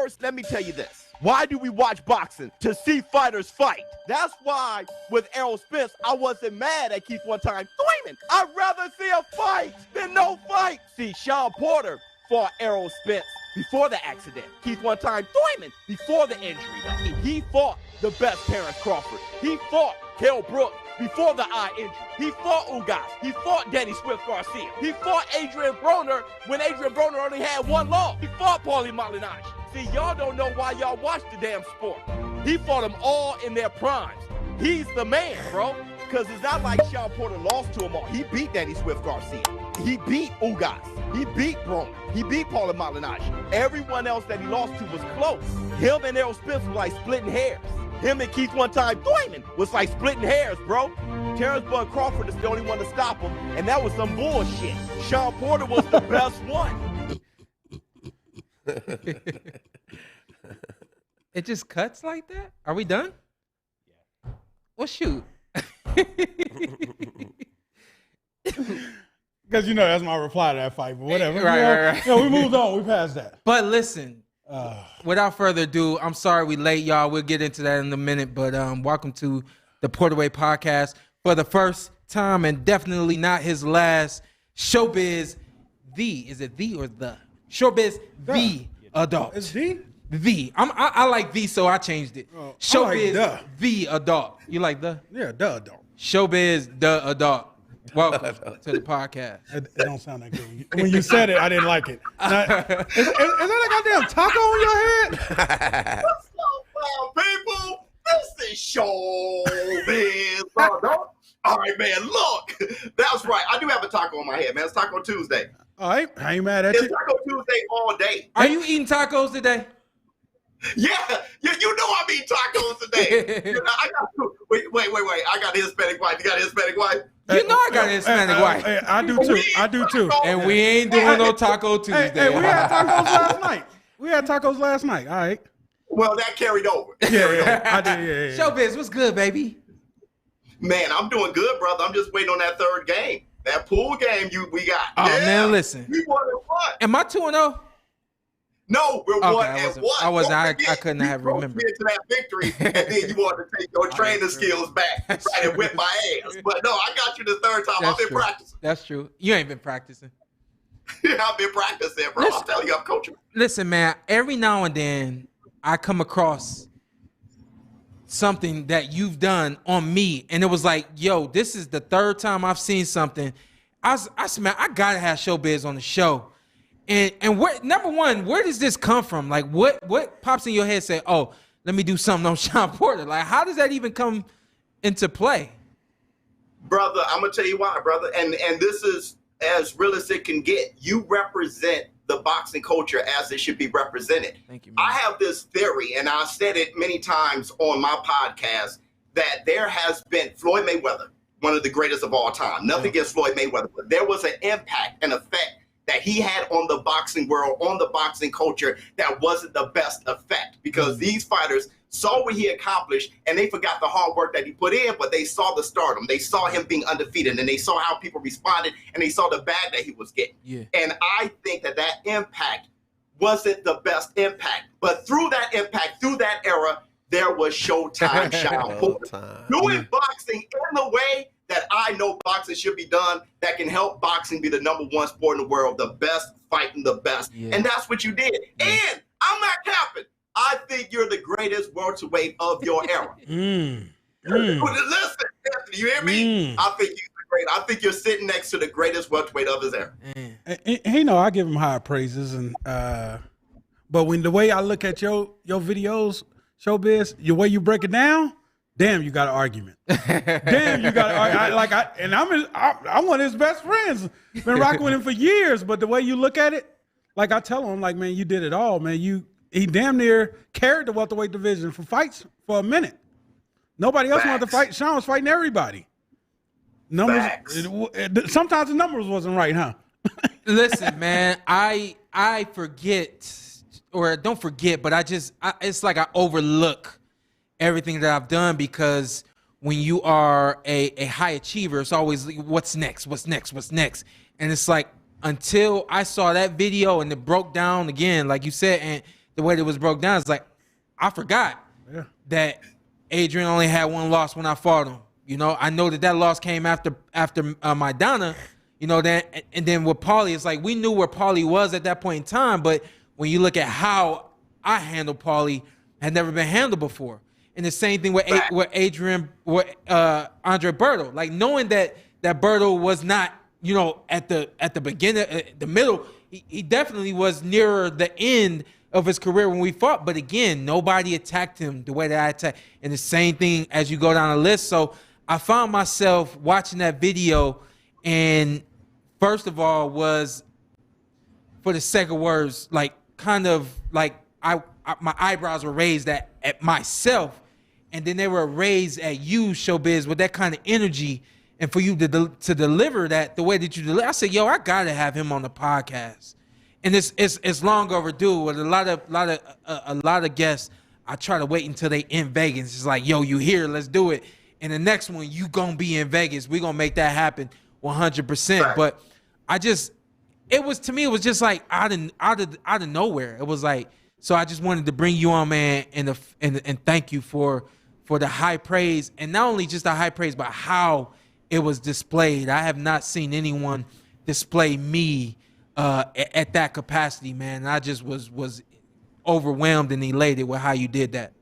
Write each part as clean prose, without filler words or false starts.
First, let me tell you this. Why do we watch boxing? To see fighters fight. That's why with Errol Spence, I wasn't mad at Keith one time Thurman. I'd rather see a fight than no fight. See, Shawn Porter fought Errol Spence before the accident. Keith one time Thurman before the injury. He fought the best Terence Crawford. He fought Kell Brooks before the eye injury. He fought Ugas. He fought Danny Swift Garcia. He fought Adrian Broner when Adrian Broner only had one loss. He fought Paulie Malignaggi. See, y'all don't know why y'all watch the damn sport. He fought them all in their primes. He's the man, bro. Because it's not like Shawn Porter lost to him all. He beat Danny Swift Garcia. He beat Ugas. He beat Broner. He beat Paulie Malignaggi. Everyone else that he lost to was close. Him and Errol Spence were like splitting hairs. Him and Keith one time Thurman was like splitting hairs, bro. Terence Bud Crawford is the only one to stop him, and that was some bullshit. Shawn Porter was the best one. It just cuts like that? Are we done? Yeah. Well, shoot. Because, that's my reply to that fight, but whatever. Right. Yeah, we moved on. We passed that. But listen, without further ado, I'm sorry we late, y'all. We'll get into that in a minute, but welcome to the PorterWay Podcast. For the first time and definitely not his last, Showbizz is it the or the? Showbizz The Adult. It's the? The. I like the, so I changed it. Showbizz like The Adult. You like the? Yeah, the adult. Showbizz The Adult. Welcome to the podcast. It don't sound that good. When you said it, I didn't like it. Now, is that a goddamn taco on your head? What's up, people? This is Showbizz The Adult. All right, man, look. That's right. I do have a taco on my head, man. It's Taco Tuesday. All right, I ain't mad at It's you. Taco Tuesday all day. Are you eating tacos today? Yeah, you know I'm eating tacos today. Wait. I got Hispanic wife. You got Hispanic wife? You know I got Hispanic wife. I do too. And we ain't doing no Taco Tuesday. Hey, we had tacos last night. All right. Well, that carried over. Yeah, I did. Yeah. Showbiz, what's good, baby? Man, I'm doing good, brother. I'm just waiting on that third game. That pool game we got. Oh, man, listen. We won and won. Am I 2-0? No, we're 1-1. I couldn't have remembered. You to that victory, and then you wanted to take your training skills back and whip my ass. But no, I got you the third time. I've been practicing. That's true. You ain't been practicing. Yeah, I've been practicing, bro. I'll tell you, I'm coaching. Listen, man, every now and then I come across something that you've done on me, and it was like, yo, this is the third time I've seen something. I said, man, I gotta have Showbiz on the show. And where, number one, where does this come from? Like, what pops in your head? Say, oh, let me do something on Shawn Porter. Like, how does that even come into play, brother? I'm gonna tell you why, brother. And this is as real as it can get. You represent the boxing culture as it should be represented. Thank you, man. I have this theory, and I've said it many times on my podcast, that there has been Floyd Mayweather, one of the greatest of all time. Nothing against Floyd Mayweather, but there was an impact, an effect that he had on the boxing world, on the boxing culture, that wasn't the best effect, because these fighters saw what he accomplished and they forgot the hard work that he put in, but they saw the stardom. They saw him being undefeated, and they saw how people responded, and they saw the bag that he was getting. Yeah. And I think that impact wasn't the best impact, but through that impact, through that era, there was Showtime Shawn Porter doing boxing in the way that I know boxing should be done, that can help boxing be the #1 sport in the world, the best fighting the best. Yeah. And that's what you did. Yeah. And I'm not capping. I think you're the greatest welterweight of your era. Listen, Anthony, you hear me? I think you're the great. I think you're sitting next to the greatest welterweight of his era. I give him high praises, and but when the way I look at your videos, Showbiz, the way you break it down, damn, you got an argument. Damn, you got an argument. I'm one of his best friends. Been rocking with him for years, but the way you look at it, like I tell him, like, man, you did it all, man. He damn near carried the welterweight division for fights for a minute. Nobody else wanted to fight. Shawn was fighting everybody. Sometimes the numbers wasn't right, huh? Listen, man, I forget, or don't forget, but it's like I overlook everything that I've done, because when you are a high achiever, it's always what's next. And it's like, until I saw that video and it broke down again, like you said, and the way it was broke down, it's like I forgot that Adrian only had one loss when I fought him. You know, I know that loss came after Maidana. You know that, and then with Paulie, it's like we knew where Paulie was at that point in time, but when you look at how I handled Paulie, had never been handled before. And the same thing with Adrian, with Andre Berto. Like knowing that Berto was not, you know, at the beginning, the middle, he definitely was nearer the end of his career when we fought. But again, nobody attacked him the way that I attacked. And the same thing as you go down the list. So I found myself watching that video, and first of all was, for the sake of words, like kind of like my eyebrows were raised at myself, and then they were raised at you, Showbiz, with that kind of energy, and for you to deliver that the way that you deliver. I said, yo, I gotta have him on the podcast, and it's long overdue. With a lot of guests, I try to wait until they in Vegas. It's like, yo, you here? Let's do it. And the next one, you gonna be in Vegas. We gonna make that happen 100%. But it was just like out of nowhere. It was like, so I just wanted to bring you on, man, and thank you for the high praise, and not only just the high praise, but how it was displayed. I have not seen anyone display me at that capacity, man. And I just was overwhelmed and elated with how you did that.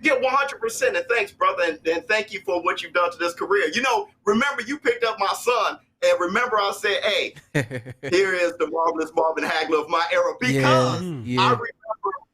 Yeah, 100%. And thanks, brother. And thank you for what you've done to this career. You know, remember, you picked up my son. And remember, I said, hey, here is the marvelous Marvin Hagler of my era. Because I remember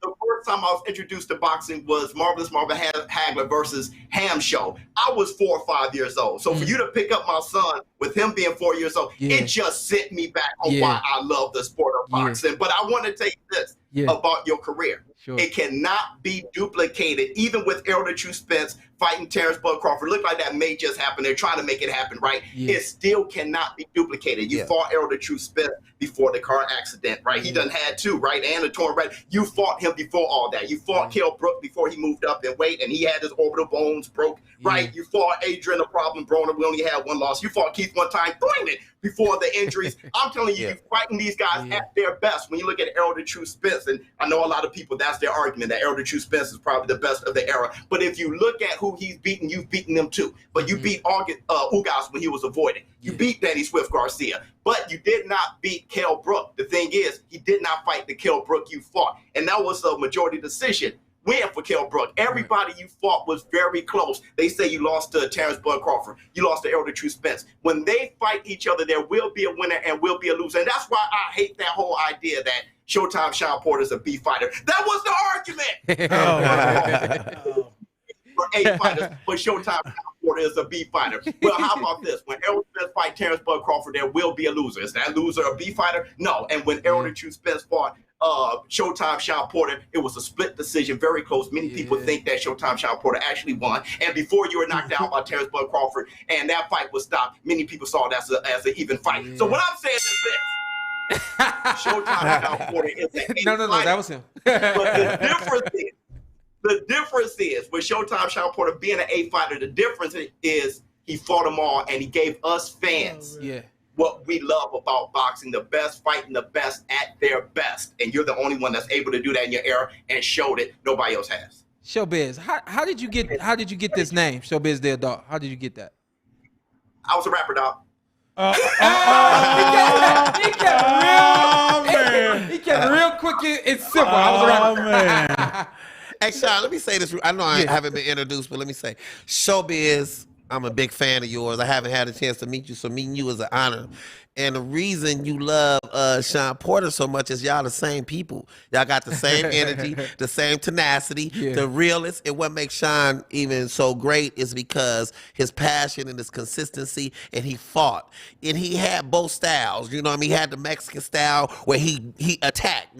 the first time I was introduced to boxing was Marvelous Marvin Hagler versus Ham Show. I was 4 or 5 years old. So for you to pick up my son with him being 4 years old, it just sent me back on why I love the sport of boxing. But I want to tell you this about your career. Sure. It cannot be duplicated, even with Errol the True Spence fighting Terence Crawford. Look like that may just happen. They're trying to make it happen, right? It still cannot be duplicated. You fought Errol the True Spence before the car accident, right? He done had 2, right? And a torn right. You fought him before all that. You fought Kell Brook before he moved up in weight and he had his orbital bones broke, right? You fought Adrian, the problem Broner. We only had 1 loss. You fought Keith one time, Thurman, before the injuries. I'm telling you, you're fighting these guys at their best. When you look at Errol the True Spence, and I know a lot of people, that's their argument, that Errol the True Spence is probably the best of the era. But if you look at who he's beaten, you've beaten them too. But you beat Ugas when he was avoiding. You beat Danny Swift Garcia. But you did not beat Kell Brook. The thing is, he did not fight the Kell Brook you fought. And that was a majority decision win for Kell Brook. Everybody you fought was very close. They say you lost to Terence Crawford. You lost to Errol the True Spence. When they fight each other, there will be a winner and will be a loser. And that's why I hate that whole idea that Showtime Shawn Porter is a B fighter. That was the argument. For A fighters, but Showtime Shawn Porter is a B fighter. Well, how about this? When Errol Spence fight Terence Crawford, there will be a loser. Is that loser a B fighter? No. And when Errol the True Spence fought Showtime Shawn Porter, it was a split decision, very close. Many people think that Showtime Shawn Porter actually won. And before you were knocked down by Terence Crawford and that fight was stopped, many people saw it as an even fight. So what I'm saying is this. Showtime Shawn Porter is an A No, that was him. But the difference is with Showtime Shawn Porter being an A fighter, the difference is he fought them all and he gave us fans what we love about boxing, the best fighting the best at their best. And you're the only one that's able to do that in your era and showed it. Nobody else has. Showbiz, how did you get this name, Showbiz The Adult? How did you get that? I was a rapper, dog. He kept real quick and simple. I was a rapper. Man. Hey, Shawn, let me say this. I know I haven't been introduced, but let me say, Showbiz, I'm a big fan of yours. I haven't had a chance to meet you, so meeting you is an honor. And the reason you love Shawn Porter so much is y'all the same people. Y'all got the same energy, the same tenacity, the realest. And what makes Shawn even so great is because his passion and his consistency, and he fought. And he had both styles. You know what I mean? He had the Mexican style where he attacked.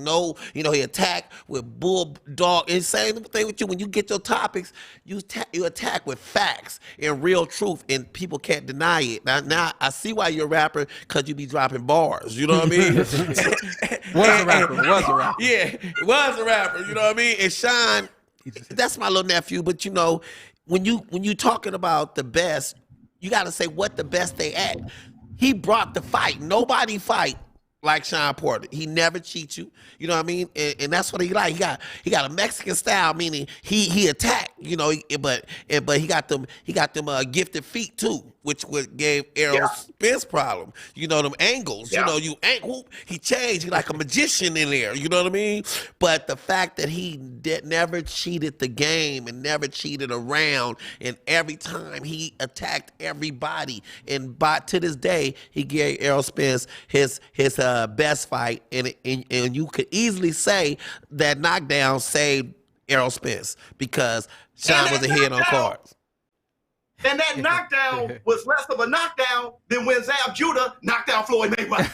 He attacked with bulldog. And same thing with you. When you get your topics, you attack with facts and real truth, and people can't deny it. Now I see why you're a rapper, because you be dropping bars, you know what I mean? Was a rapper. Yeah, was a rapper, you know what I mean? And Shawn, that's my little nephew, but you know, when you talking about the best, you got to say what the best they at. He brought the fight. Nobody fight like Shawn Porter. He never cheats you. You know what I mean? And that's what he like. He got a Mexican style, meaning he attack. You know, but he got them gifted feet too, which gave Errol Spence problem. You know, them angles. You know, he changed. He like a magician in there. You know what I mean? But the fact that he never cheated the game and never cheated around, and every time he attacked everybody, and to this day he gave Errol Spence his best fight, and you could easily say that knockdown saved Errol Spence because Shawn was ahead on cards. And that knockdown was less of a knockdown than when Zab Judah knocked down Floyd Mayweather.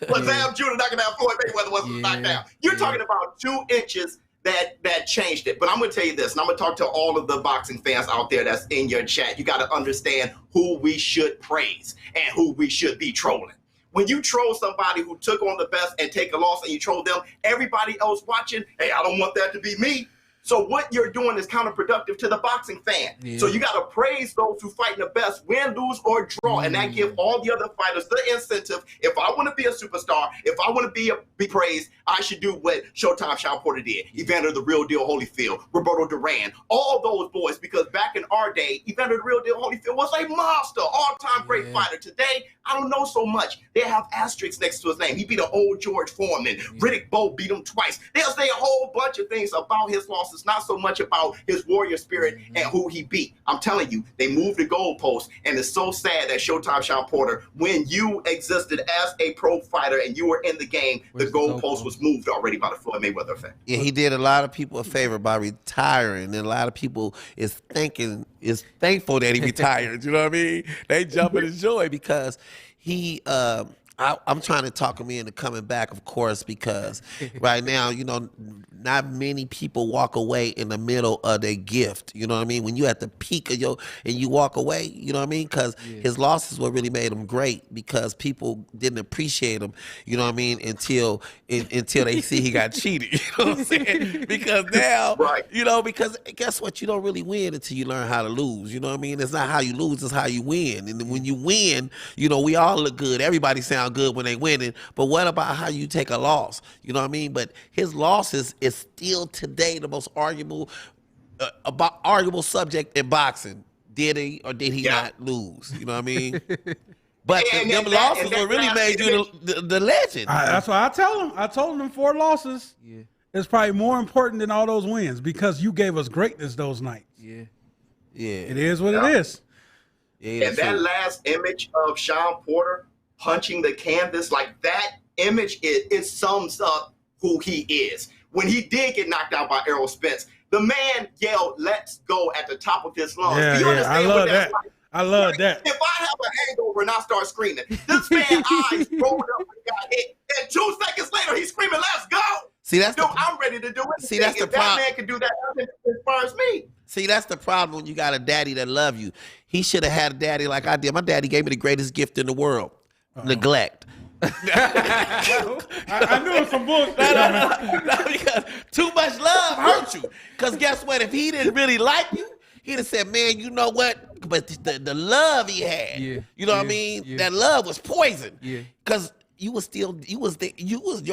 But Zab Judah knocking down Floyd Mayweather wasn't a knockdown. You're talking about 2 inches that changed it. But I'm going to tell you this, and I'm going to talk to all of the boxing fans out there that's in your chat. You got to understand who we should praise and who we should be trolling. When you troll somebody who took on the best and take a loss and you troll them, everybody else watching, hey, I don't want that to be me. So what you're doing is counterproductive to the boxing fan. Yeah. So you got to praise those who fight the best, win, lose, or draw, and that give all the other fighters the incentive. If I want to be a superstar, if I want to be praised, I should do what Showtime Shawn Porter did. Evander the Real Deal Holyfield, Roberto Duran, all those boys, because back in our day, Evander the Real Deal Holyfield was a monster, all-time great fighter. Today, I don't know so much. They have asterisks next to his name. He beat an old George Foreman. Riddick Bowe beat him twice. They'll say a whole bunch of things about his loss. It's not so much about his warrior spirit and who he beat. I'm telling you, they moved the goalpost, and it's so sad that Showtime Shawn Porter, when you existed as a pro fighter and you were in the game, the goalpost was moved already by the Floyd Mayweather effect. Yeah, he did a lot of people a favor by retiring, and a lot of people is thankful that he retired. You know what I mean? They jump in his joy because he. I'm trying to talk him into coming back, of course, because right now, you know, not many people walk away in the middle of their gift. You know what I mean? When you at the peak of and you walk away, you know what I mean? Because his losses what really made him great, because people didn't appreciate him, you know what I mean, until they see he got cheated. You know what I'm saying? Because now, you know, because guess what? You don't really win until you learn how to lose. You know what I mean? It's not how you lose, it's how you win. And when you win, you know, we all look good. Everybody sounds good when they winning, but what about how you take a loss? You know what I mean? But his losses is still today the most arguable subject in boxing. Did he or did he not lose? You know what I mean? But them losses what really made you the legend. That's why I tell him. I told him 4 losses is probably more important than all those wins, because you gave us greatness those nights. Yeah. It is what it is. Yeah, and that last image of Shawn Porter punching the canvas, like that image, it sums up who he is. When he did get knocked out by Errol Spence, the man yelled, "Let's go," at the top of his lungs. Yeah, Do you understand I love what that's that. like? I love that. If I have an hangover and I start screaming, this man's eyes rolled up when he got hit, and 2 seconds later he's screaming, "Let's go!" See, that's I'm ready to do it. See, that's the problem. That man can do that, it inspires me. See, that's the problem when you got a daddy that love you. He should have had a daddy like I did. My daddy gave me the greatest gift in the world. Neglect. I knew it was some bullshit. No, because too much love hurt you. Because guess what? If he didn't really like you, he'd have said, "Man, you know what?" But the love he had, you know what I mean? That love was poison. Because your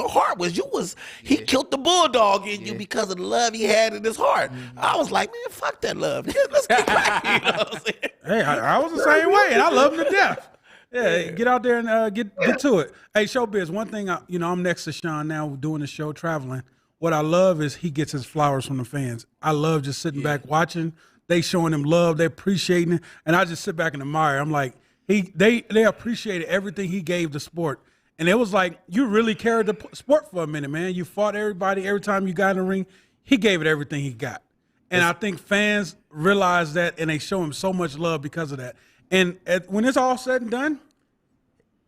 heart was, he killed the bulldog in you because of the love he had in his heart. I was like, man, fuck that love. Let's get back. You know what I'm saying? Hey, I was the same way, and I love him to death. Yeah, get out there and get to it. Hey, Showbiz, one thing, I'm next to Shawn now doing the show, traveling. What I love is he gets his flowers from the fans. I love just sitting back watching. They showing him love. They appreciating it. And I just sit back and admire. I'm like, they appreciated everything he gave the sport. And it was like, you really carried the sport for a minute, man. You fought everybody. Every time you got in the ring, he gave it everything he got. And I think fans realize that, and they show him so much love because of that. And when it's all said and done,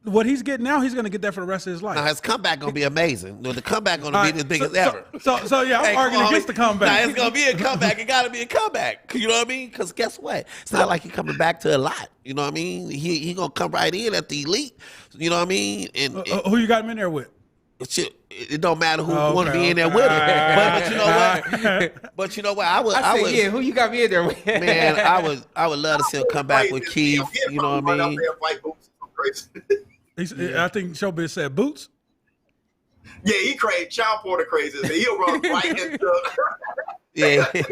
what he's getting now, he's going to get that for the rest of his life. Now, his comeback going to be amazing. The comeback going to be as big as ever. So yeah, I'm arguing against the comeback. Nah, it's going to be a comeback. It got to be a comeback. You know what I mean? Because guess what? It's not like he's coming back to a lot. You know what I mean? He going to come right in at the elite. You know what I mean? And who you got him in there with? It don't matter who want to be in there with it. But you know what? But you know what? I would. Who you got me in there with? Man, I would love to see him come back with Keith. You know what I mean? crazy. I think Showbiz said boots. Yeah, he crazy. Sean Porter crazy. He'll run right into. Yeah. He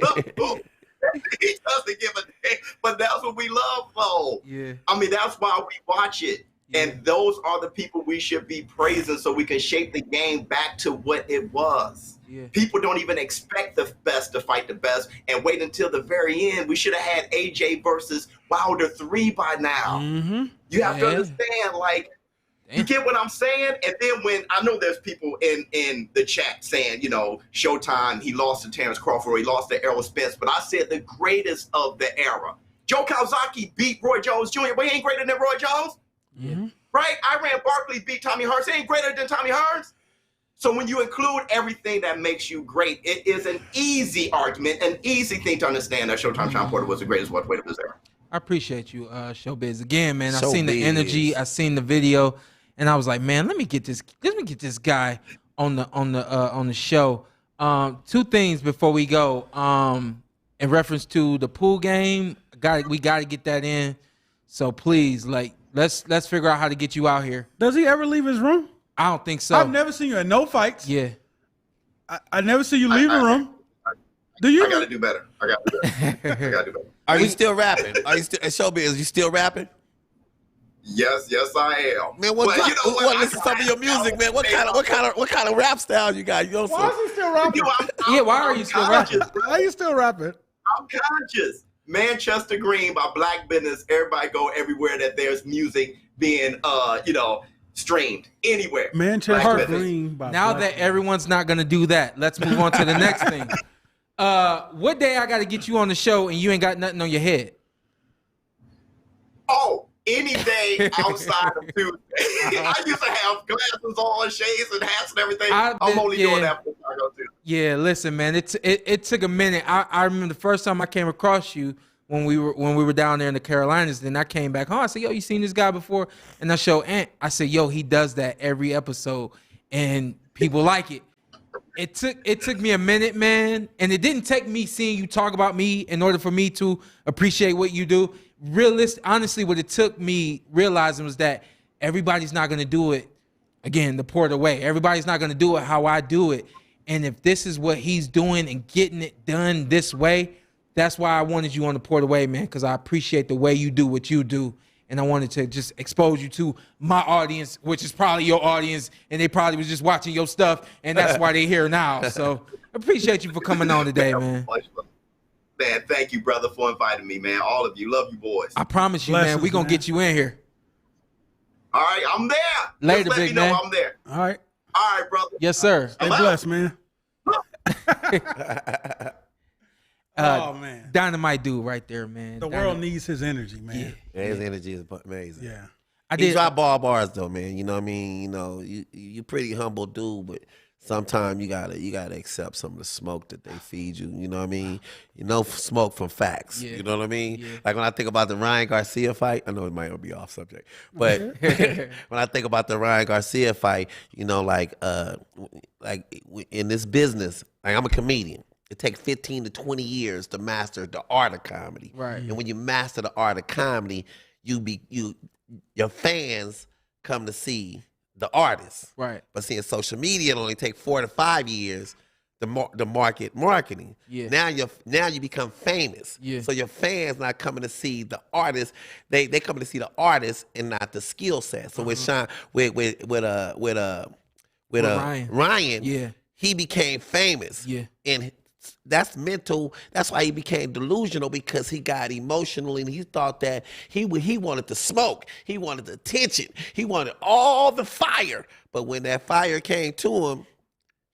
doesn't give a damn, but that's what we love, though. Yeah. I mean, that's why we watch it. Yeah. And those are the people we should be praising so we can shape the game back to what it was. Yeah. People don't even expect the best to fight the best and wait until the very end. We should have had AJ versus Wilder 3 by now. Mm-hmm. You have to understand, like, you get what I'm saying? And then when I know there's people in the chat saying, you know, Showtime, he lost to Terence Crawford or he lost to Errol Spence, but I said the greatest of the era. Joe Calzaghe beat Roy Jones Jr., but he ain't greater than Roy Jones. Mm-hmm. Right? Iran Barkley beat Tommy Hearns. He ain't greater than Tommy Hearns. So when you include everything that makes you great, it is an easy argument, an easy thing to understand that Showtime Sean Porter was the greatest welterweight of his era. I appreciate you, Showbiz. Again, man, I Showbiz. seen the energy, I seen the video, and I was like, man, let me get this guy on the show. Two things before we go. In reference to the pool game, we got to get that in. So please, like, let's figure out how to get you out here. Does he ever leave his room? I don't think so. I've never seen you in no fights. Yeah. I never see you leave the room. Do you? I got to do better. I got to do better. Are you still rapping? Are you still at Showbiz? You still rapping? Yes, I am. Man, what listen to some of your music, man? What kind of rap style you got? You know Why is he still rapping? Why are you still rapping? Why are you still rapping? I'm conscious. Manchester Green by Black Business. Everybody go everywhere that there's music being, streamed anywhere. Manchester Green by now Black that Business. Everyone's not gonna do that, let's move on to the next thing. What day I got to get you on the show and you ain't got nothing on your head? Oh, any day outside of Tuesday. I used to have glasses on, shades, and hats and everything. I'm only doing that for Tuesday. Yeah, listen, man. It took a minute. I remember the first time I came across you when we were down there in the Carolinas. Then I came back home. I said, "Yo, you seen this guy before?" And I showed Ant. I said, "Yo, he does that every episode, and people like it." It took me a minute, man, and it didn't take me seeing you talk about me in order for me to appreciate what you do. Honestly, what it took me realizing was that everybody's not going to do it, again, the Porter way. Everybody's not going to do it how I do it. And if this is what he's doing and getting it done this way, that's why I wanted you on the Porter way, man, because I appreciate the way you do what you do. And I wanted to just expose you to my audience, which is probably your audience, and they probably was just watching your stuff, and that's why they're here now. So I appreciate you for coming on today, man. Man, thank you, brother, for inviting me, man. All of you. Love you, boys. I promise you, man, we're going to get you in here. All right, I'm there. Later, just let big me know man. I'm there. All right. All right, brother. Yes, sir. Stay blessed, man. Oh, man. Dynamite dude right there, man. The world needs his energy, man. Yeah, his energy is amazing. Yeah. He drop bars though, man. You know what I mean? You know, you pretty humble dude, but sometimes you gotta accept some of the smoke that they feed you. You know what I mean? You know, smoke from facts. Yeah. You know what I mean? Yeah. Like when I think about the Ryan Garcia fight, I know it might be off subject, but when I think about the Ryan Garcia fight, you know, like in this business, like I'm a comedian. It takes 15 to 20 years to master the art of comedy. Right. And when you master the art of comedy, your fans come to see the artist. Right. But seeing social media, it only takes 4 to 5 years the marketing. Yeah. Now you become famous. Yeah. So your fans not coming to see the artist. They coming to see the artist and not the skill set. So with Sean with Ryan, yeah, he became famous. Yeah. And that's mental. That's why he became delusional, because he got emotionally and he thought that he wanted the smoke. He wanted the attention. He wanted all the fire. But when that fire came to him,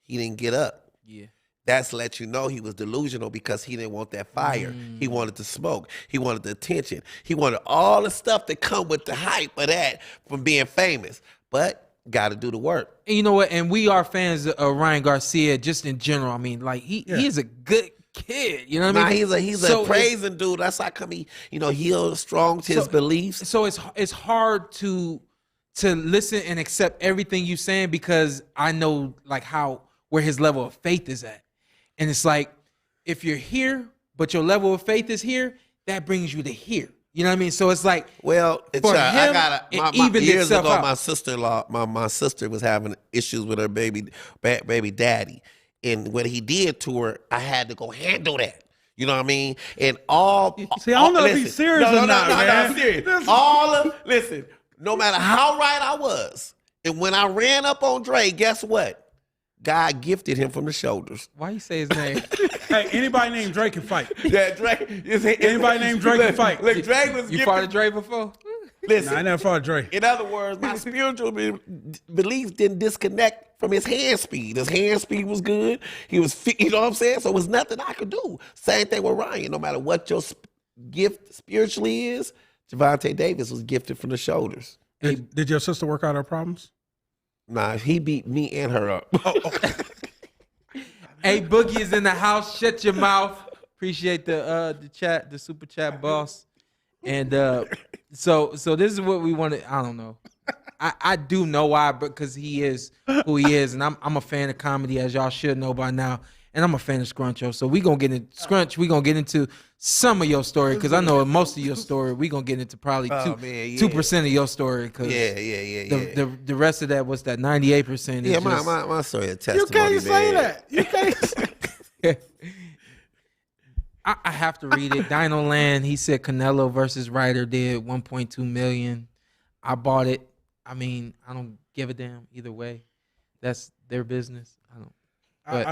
he didn't get up. Yeah. That's to let you know he was delusional, because he didn't want that fire. He wanted the smoke. He wanted the attention. He wanted all the stuff that come with the hype of that from being famous. But got to do the work. And you know what? And we are fans of Ryan Garcia just in general. I mean, like he is a good kid. You know what I mean? He's a praising dude. That's how come he strong to his beliefs. So it's hard to listen and accept everything you're saying, because I know like where his level of faith is at. And it's like, if you're here, but your level of faith is here, that brings you to here. You know what I mean? So it's like, well, for him, years ago, out. my sister-in-law, my sister was having issues with her baby daddy, and what he did to her, I had to go handle that. You know what I mean? And see, I don't know if he's serious or not, man. No, serious. Listen, no matter how right I was, and when I ran up on Dre, guess what? God gifted him from the shoulders. Why you say his name? Hey, anybody named Drake can fight. Yeah, Drake. Anybody named Drake can fight. Look, Drake was You gifted. fought a Dre before? Listen, Nah, I never fought Drake. in other words, my spiritual beliefs didn't disconnect from his hand speed. His hand speed was good. He was, you know what I'm saying? So it was nothing I could do. Same thing with Ryan. No matter what your gift spiritually is, Gervonta Davis was gifted from the shoulders. Did your sister work out her problems? Nah, he beat me and her up. Hey, Boogie is in the house. Shut your mouth. Appreciate the chat, the super chat boss. And so this is what we wanted. I don't know. I do know why, because he is who he is, and I'm a fan of comedy, as y'all should know by now. And I'm a fan of Scruncho. So we gonna get into Scrunch. We gonna get into some of your story, because I know most of your story. We gonna get into probably 2% of your story. Cause the rest of that was that 98%. Yeah, my story is testimony. You can't say that. You can't say that. I have to read it. Dino Land, he said Canelo versus Ryder did 1.2 million. I bought it. I mean, I don't give a damn either way. That's their business. I don't. But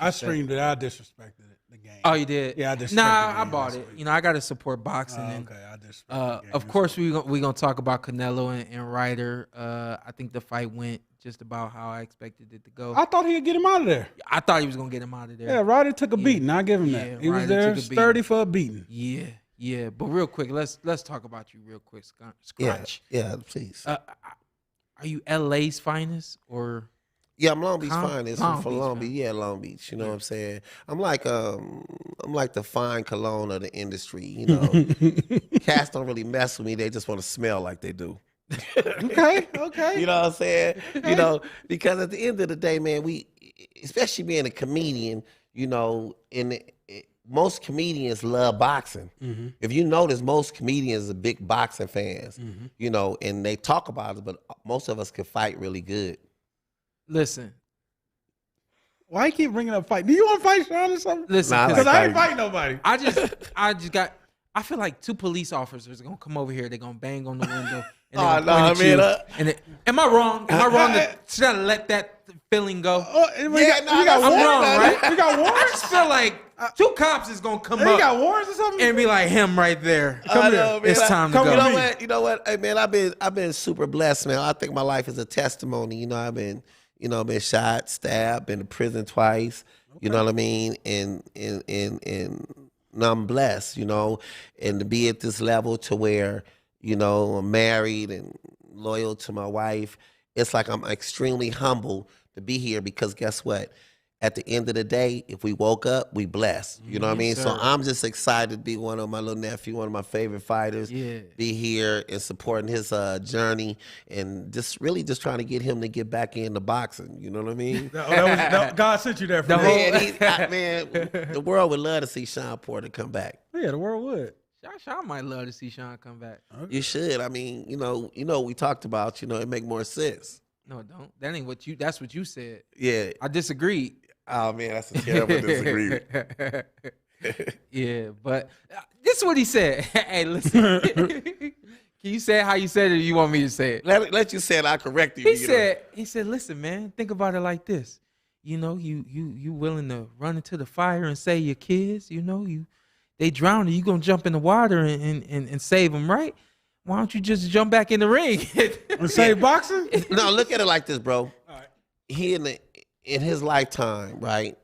I streamed it. I disrespected it. The game. Oh, you did? Yeah, I disrespected I bought it. You know, I got to support boxing. Okay, I disrespected the game. Of course, we gonna talk about Canelo and Ryder. I think the fight went just about how I expected it to go. I thought he'd get him out of there. I thought he was gonna get him out of there. Yeah, Ryder took a beating. I give him that. He was there sturdy for a beating. Yeah. But real quick, let's talk about you real quick, Scrunch. Yeah, please. Are you LA's finest or? Yeah, I'm Long Beach finest. Long I'm from Beach, Long man. Beach. Yeah, Long Beach. You know what I'm saying? I'm like the fine cologne of the industry. You know, cats don't really mess with me. They just want to smell like they do. Okay. You know what I'm saying? You know, because at the end of the day, man, we, especially being a comedian, you know, most comedians love boxing. Mm-hmm. If you notice, most comedians are big boxing fans. Mm-hmm. You know, and they talk about it, but most of us can fight really good. Listen. Why you keep bringing up fight? Do you want to fight Shawn or something? Listen, Nah, Because like I ain't fighting nobody. I feel like 2 police officers are gonna come over here. They're gonna bang on the window. And Oh, they're gonna point at man, you. Am I wrong? Am I wrong should I let that feeling go? We got I'm warrants, wrong, right? We got I warrants. just feel like 2 cops is gonna come Hey, you up got warrants or something? and be like, him right there. I know, man. It's time to Come go. with me. You know what? Hey, man, I've been super blessed, man. I think my life is a testimony. You know, I've been shot, stabbed, been to prison twice. You know what I mean? And I'm blessed, you know, and to be at this level to where, you know, I'm married and loyal to my wife. It's like I'm extremely humble to be here, because guess what? At the end of the day, if we woke up, we blessed. You know what I mean? Yes, So sir. I'm just excited to be one of my little nephew, one of my favorite fighters. Yeah. Be here and supporting his journey, and just really just trying to get him to get back into boxing. You know what I mean? God sent you there for The that. Man, the world would love to see Sean Porter come back. Yeah, the world would. Sean might love to see Sean come back. You should. I mean, you know, we talked about, you know, it make more sense. No, don't. That ain't what you. That's what you said. Yeah. I disagreed. Oh man, that's a terrible disagreement. Yeah, but this is what he said. Hey, listen. Can you say it how you said it, or you want me to say it? Let you say it. I'll correct you. He said, listen, man, think about it like this. You know, you willing to run into the fire and save your kids. You know, they drown, and you gonna jump in the water and save them, right? Why don't you just jump back in the ring And save boxing? No, look at it like this, bro. All right. He in his lifetime, right?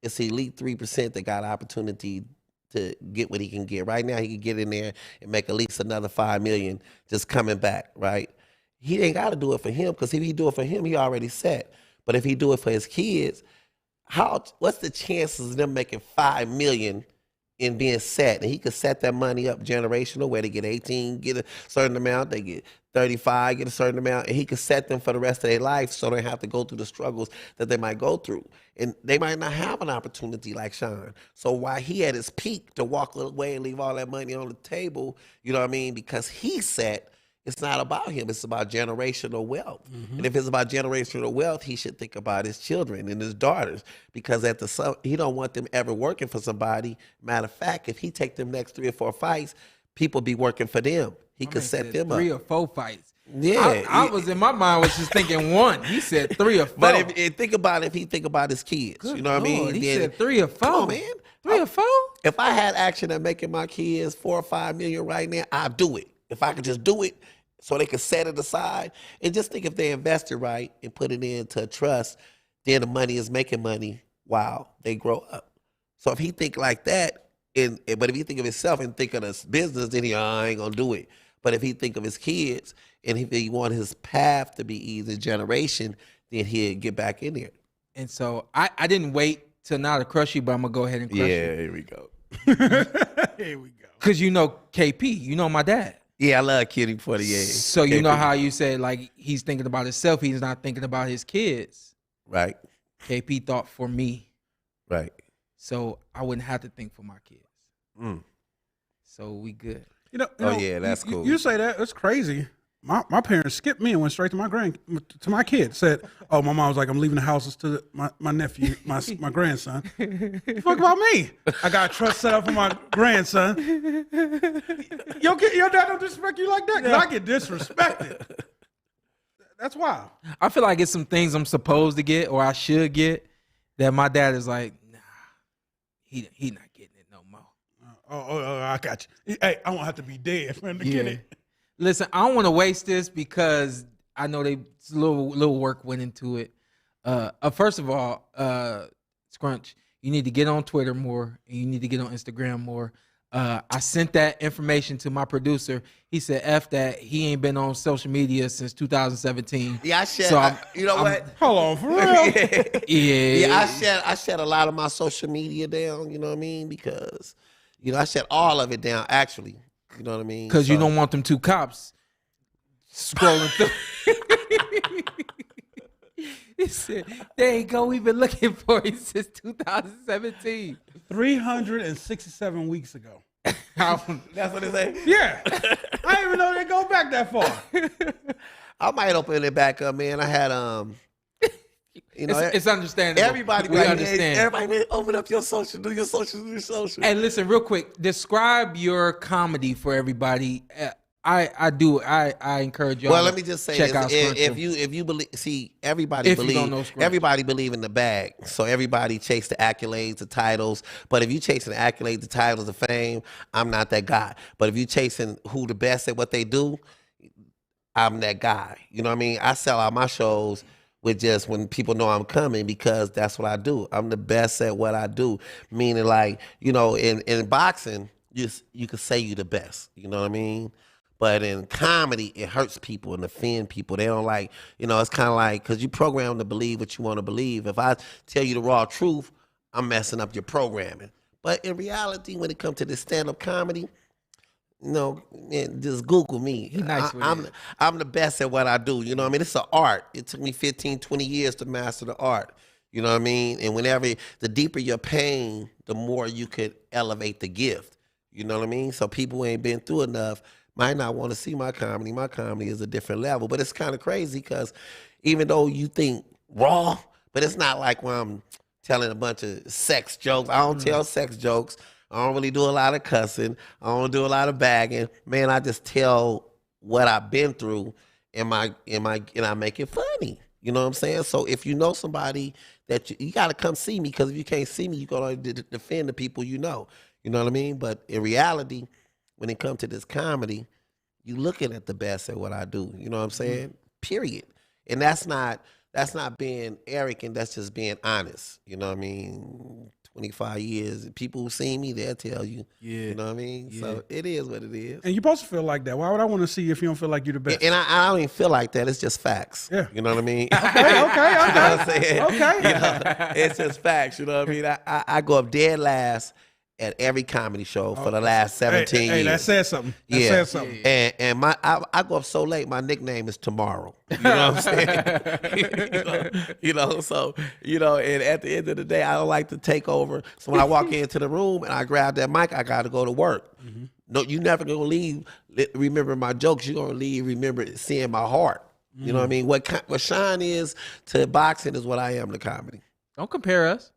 It's the elite 3% that got opportunity to get what he can get. Right now, he can get in there and make at least another $5 million just coming back, right? He ain't got to do it for him, because if he do it for him, he already set. But if he do it for his kids, what's the chances of them making $5 million in being set, and he could set that money up generational where they get 18, get a certain amount, they get 35, get a certain amount, and he could set them for the rest of their life so they have to go through the struggles that they might go through. And they might not have an opportunity like Shawn. So while he at his peak to walk away and leave all that money on the table, you know what I mean, because he's set, it's not about him. It's about generational wealth. And if it's about generational wealth, he should think about his children and his daughters, because he don't want them ever working for somebody. Matter of fact, if he take them next 3 or 4 fights, people be working for them. He could set them up. 3 or 4 fights. Yeah, I was in my mind was just thinking 1. He said 3 or 4. But if think about it, if he think about his kids, you know what I mean? He Then, said 3 or 4. come on, man. 3 or 4? If I had action at making my kids $4 or $5 million right now, I'd do it. If I could just do it, so they could set it aside, and just think if they invested right and put it into a trust, then the money is making money while they grow up. So if he think like that, but if he think of himself and think of this business, then I ain't gonna do it. But if he think of his kids and if he want his path to be easy generation, then he'll get back in there. And so I didn't wait till now to crush you, but I'm gonna go ahead and crush you. Here we go. Here we go. Cause you know KP, you know my dad. Yeah, I love Kitty 48. So you know how you said like he's thinking about himself, he's not thinking about his kids. Right. KP thought for me. Right. So I wouldn't have to think for my kids. Mm. So we good. You know, yeah, that's cool. You say that, it's crazy. My parents skipped me and went straight to my kid. Said, "Oh, my mom was like, I'm leaving the houses to my nephew, my grandson." Fuck about me. I got a trust set up for my grandson. Your dad don't disrespect you like that? 'Cause I get disrespected. That's wild. I feel like it's some things I'm supposed to get or I should get that my dad is like, nah, he not getting it no more. Oh, I got you. Hey, I won't have to be dead for him to get it. Listen, I don't want to waste this because I know a little work went into it. First of all, Scrunch, you need to get on Twitter more and you need to get on Instagram more. I sent that information to my producer. He said, F that, he ain't been on social media since 2017. Yeah, I shed. So what? Hold on, for real? Yeah. I shed a lot of my social media down. You know what I mean? Because I shed all of it down. Actually, you know what I mean? Because you don't want them 2 cops scrolling through. He said, there you go. We've been looking for you since 2017. 367 weeks ago. That's what they say? Yeah. I didn't even know they go back that far. I might open it back up, man. I had it's understandable. Everybody, understand. Everybody, open up your social, do your social. Hey, listen, real quick. Describe your comedy for everybody. I encourage y'all. Well, let me just say check this. out If you believe, see, everybody believe in the bag. So everybody chase the accolades, the titles. But if you chasing the accolades, the titles, the fame, I'm not that guy. But if you chasing who the best at what they do, I'm that guy. You know what I mean? I sell out my shows with just when people know I'm coming because that's what I do. I'm the best at what I do. Meaning like, in boxing, you could say you the best. You know what I mean? But in comedy, it hurts people and offend people. They don't like, it's kind of like, because you programmed to believe what you want to believe. If I tell you the raw truth, I'm messing up your programming. But in reality, when it comes to this stand-up comedy, just Google me. I'm the best at what I do. You know what I mean? It's an art. It took me 15, 20 years to master the art. You know what I mean? And the deeper your pain, the more you could elevate the gift. You know what I mean? So people who ain't been through enough might not want to see my comedy. My comedy is a different level. But it's kind of crazy because even though you think raw, but it's not like when I'm telling a bunch of sex jokes. I don't tell sex jokes. I don't really do a lot of cussing. I don't do a lot of bagging. Man, I just tell what I've been through and I make it funny. You know what I'm saying? So if you know somebody that you got to come see me, because if you can't see me, you're going to defend the people you know. You know what I mean? But in reality, when it comes to this comedy, you looking at the best at what I do. You know what I'm saying? Period. And that's not being arrogant. That's just being honest. You know what I mean? 25 years. People who see me, they'll tell you. Yeah. You know what I mean? Yeah. So it is what it is. And you're supposed to feel like that. Why would I want to see you if you don't feel like you're the best? And I don't even feel like that. It's just facts. Yeah. You know what I mean? Okay. You know what I'm saying? Okay. It's just facts. You know what I mean? I go up dead last at every comedy show for the last 17 years. Hey, that says something. That says something. And I go up so late, my nickname is Tomorrow. You know what I'm saying? So, and at the end of the day, I don't like to take over. So when I walk into the room and I grab that mic, I got to go to work. Mm-hmm. No, you never going to leave remember my jokes. You're going to leave remember seeing my heart. You know what I mean? What Shawn is to boxing is what I am to comedy. Don't compare us.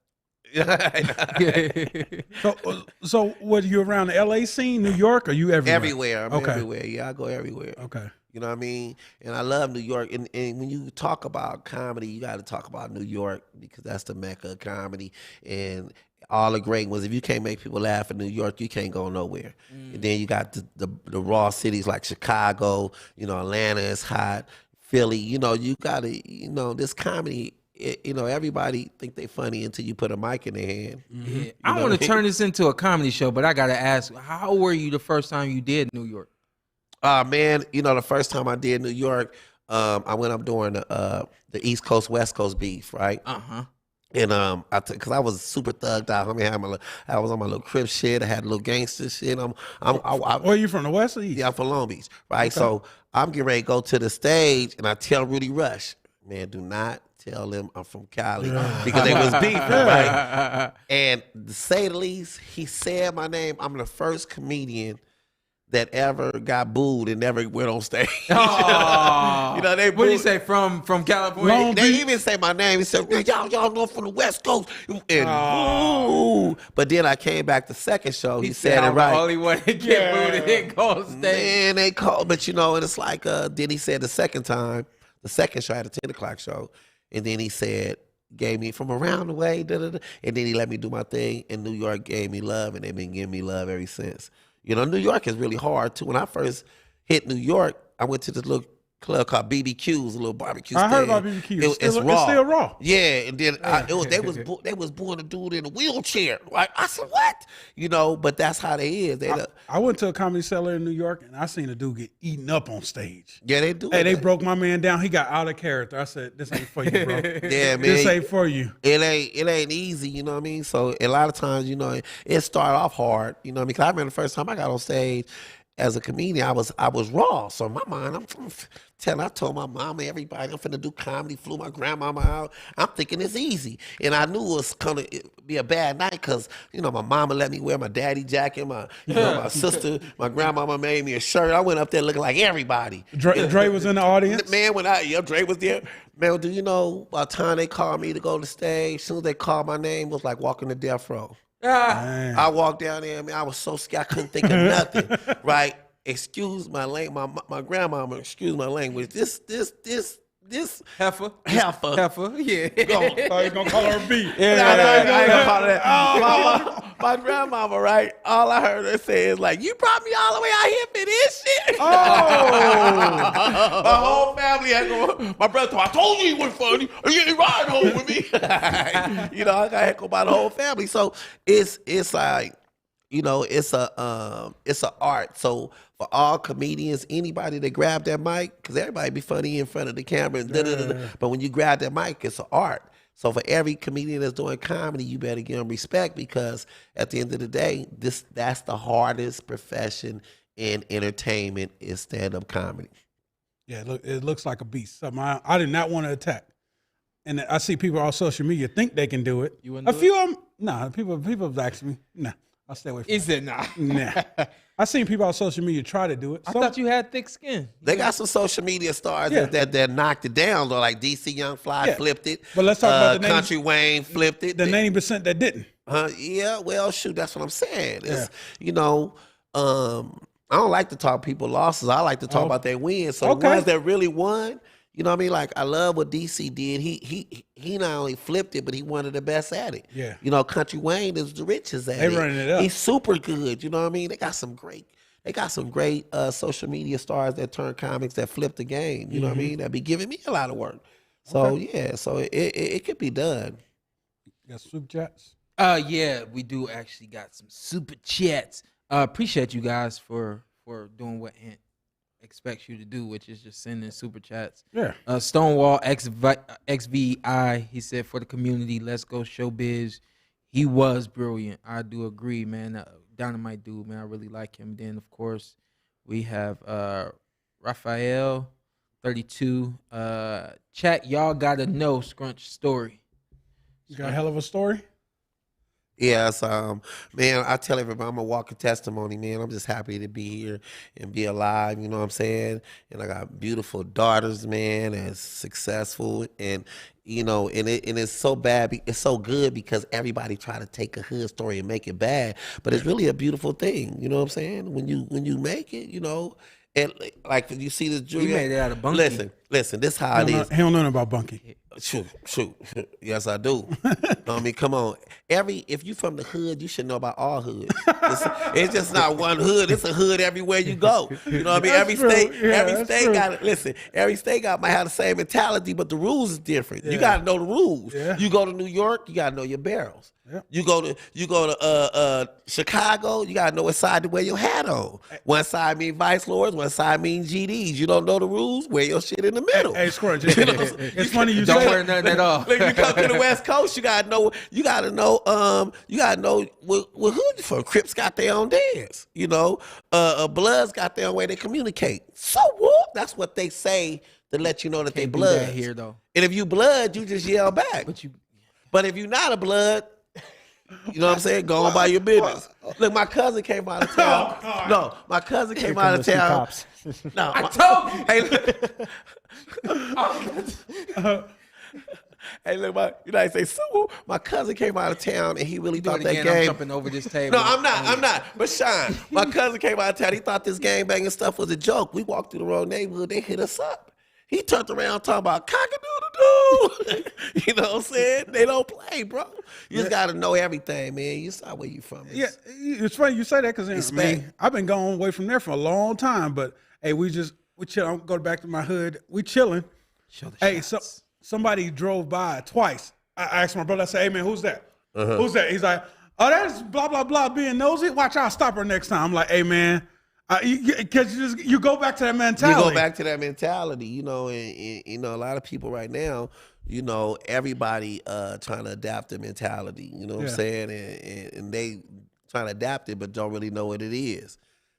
So what, you around the LA scene, New York, or you everywhere? Everywhere. I'm everywhere. Yeah, I go everywhere. Okay. You know what I mean? And I love New York. And when you talk about comedy, you got to talk about New York because that's the mecca of comedy. And all the great ones. If you can't make people laugh in New York, you can't go nowhere. And then you got the raw cities like Chicago, Atlanta is hot, Philly. You got to, this comedy, everybody think they funny until you put a mic in their hand. Mm-hmm. Yeah. I want to turn this into a comedy show, but I got to ask, how were you the first time you did New York? Man, the first time I did New York, I went up during the East Coast, West Coast beef, right? Uh-huh. And because I was super thugged out. I mean, I was on my little crib shit. I had a little gangster shit. Where are you from, the West or East? Yeah, I'm from Long Beach, right? Okay. So I'm getting ready to go to the stage, and I tell Rudy Rush, man, do not tell them I'm from Cali because they was beefing, right? And to say the least, he said my name. I'm the first comedian that ever got booed and never went on stage. Oh. They what did he say from California? They even say my name. He said, man, y'all know from the West Coast. And boo. But then I came back the second show. He said it right. Only one to get booed and didn't go on stage. Man, they called. But and it's like, then he said the second time, the second show, I had a 10 o'clock show. And then he said, gave me from around the way, and then he let me do my thing. And New York gave me love, and they've been giving me love ever since. New York is really hard, too. When I first hit New York, I went to this little club called BBQ's, a little barbecue stand. I heard about BBQ. It's raw. It's still raw. Yeah, and then they was booing a dude in a wheelchair. Right? I said, what? But that's how they is. I went to a Comedy Cellar in New York, and I seen a dude get eaten up on stage. Yeah, they do. Hey, they broke my man down. He got out of character. I said, this ain't for you, bro. Yeah, man. This ain't for you. It ain't easy, you know what I mean? So a lot of times, it started off hard, you know what I mean? Because I remember the first time I got on stage as a comedian, I was raw. So in my mind, I told my mama, everybody, I'm finna do comedy, flew my grandmama out. I'm thinking it's easy. And I knew it was gonna be a bad night because, my mama let me wear my daddy jacket, my sister, my grandmama made me a shirt. I went up there looking like everybody. Dre was in the audience? Man, Dre was there. Man, do you know, by the time they called me to go to the stage, as soon as they called my name, it was like walking to death row. I walked down there, man, I was so scared, I couldn't think of nothing, right? Excuse my language, my grandmama, excuse my language. This heifer, yeah. You gonna call her B? Yeah, I ain't gonna call her that. My grandmama, right? All I heard her say is like, "You brought me all the way out here for this shit." Oh, my whole family had to. My brother, I told you he was funny. You ain't ride home with me. I got heckled by the whole family. So it's like, it's a art. So for all comedians, anybody that grab that mic, because everybody be funny in front of the camera, but when you grab that mic, it's an art. So for every comedian that's doing comedy, you better give them respect because at the end of the day, that's the hardest profession in entertainment is stand-up comedy. Yeah, it looks like a beast. Something I did not want to attack. And I see people on social media think they can do it. You wouldn't a few of them, nah, people have asked me, nah, I'll stay away from Is it not? Nah. I seen people on social media try to do it. I thought you had thick skin. They got some social media stars that knocked it down, though, like DC Young Fly flipped it. But let's talk about the Country Wayne flipped it. The 90% that didn't. Yeah, well, shoot, that's what I'm saying. It's, I don't like to talk people losses. I like to talk about their wins. So the ones that really won, you know what I mean? Like, I love what DC did. He not only flipped it, but he one of the best at it. Yeah. Country Wayne is the richest at it. They running it up. He's super good. You know what I mean? They got some great social media stars that turn comics that flip the game. You know what I mean? That be giving me a lot of work. So so it could be done. You got super chats? Yeah, we do actually got some super chats. Appreciate you guys for doing what Ant expects you to do, which is just sending super chats. Yeah. Stonewall XVI, he said, for the community, let's go Showbiz. he was brilliant. I do agree, man. Dynamite dude, man. I really like him. Then, of course, we have Raphael, 32. Chat, y'all got to know Scrunch story. You got a hell of a story? Yes, man, I tell everybody I'm a walking testimony, man. I'm just happy to be here and be alive, you know what I'm saying? And I got beautiful daughters, man, and successful, and you know, and it's so bad, it's so good because everybody try to take a hood story and make it bad, but it's really a beautiful thing, you know what I'm saying? When you make it, you know, and like you see the jewelry. You made it out of Bunky. Listen, this how it is. He don't know nothing about Bunky. Shoot. Yes, I do. I mean, come on. If you from the hood, you should know about all hoods. It's just not one hood. It's a hood everywhere you go. You know what I mean? Every state got, listen, every state might have the same mentality, but the rules is different. Yeah. You got to know the rules. Yeah. You go to New York, you got to know your barrels. Yeah. You go to Chicago, you gotta know what side to wear your hat on. One side means vice lords, one side means GDs. You don't know the rules, wear your shit in the middle. Hey Scrunch, it's funny you don't wear nothing at all. Like you come to the West Coast, you gotta know what hood you from. Crips got their own dance. You know, Bloods got their own way they communicate. So what? That's what they say to let you know that they Bloods. Here though, and if you Blood, you just yell back. But if you're not a Blood, you know what I'm saying? Go on by your business. Look, my cousin came out of town. No, my cousin came out of town. No, I told you. Hey, look, you know, I say, so my cousin came out of town and he really thought that game. I'm jumping over this table. No, I'm not. But Sean, my cousin came out of town. He thought this game banging stuff was a joke. We walked through the wrong neighborhood. They hit us up. He turned around talking about cock-a-doodle-doo. You know what I'm saying? They don't play, bro. You just got to know everything, man. You saw where you from. Yeah, it's funny you say that because I've been going away from there for a long time. But, hey, we chill. I'm going back to my hood. We chilling. Hey, somebody drove by twice. I asked my brother, I said, hey, man, who's that? Who's that? He's like, oh, that's blah, blah, blah being nosy. Watch, I'll stop her next time. I'm like, hey, man. Because you go back to that mentality. You go back to that mentality, you know, and you know, a lot of people right now, you know, everybody trying to adapt their mentality, you know what I'm saying? And they trying to adapt it, but don't really know what it is.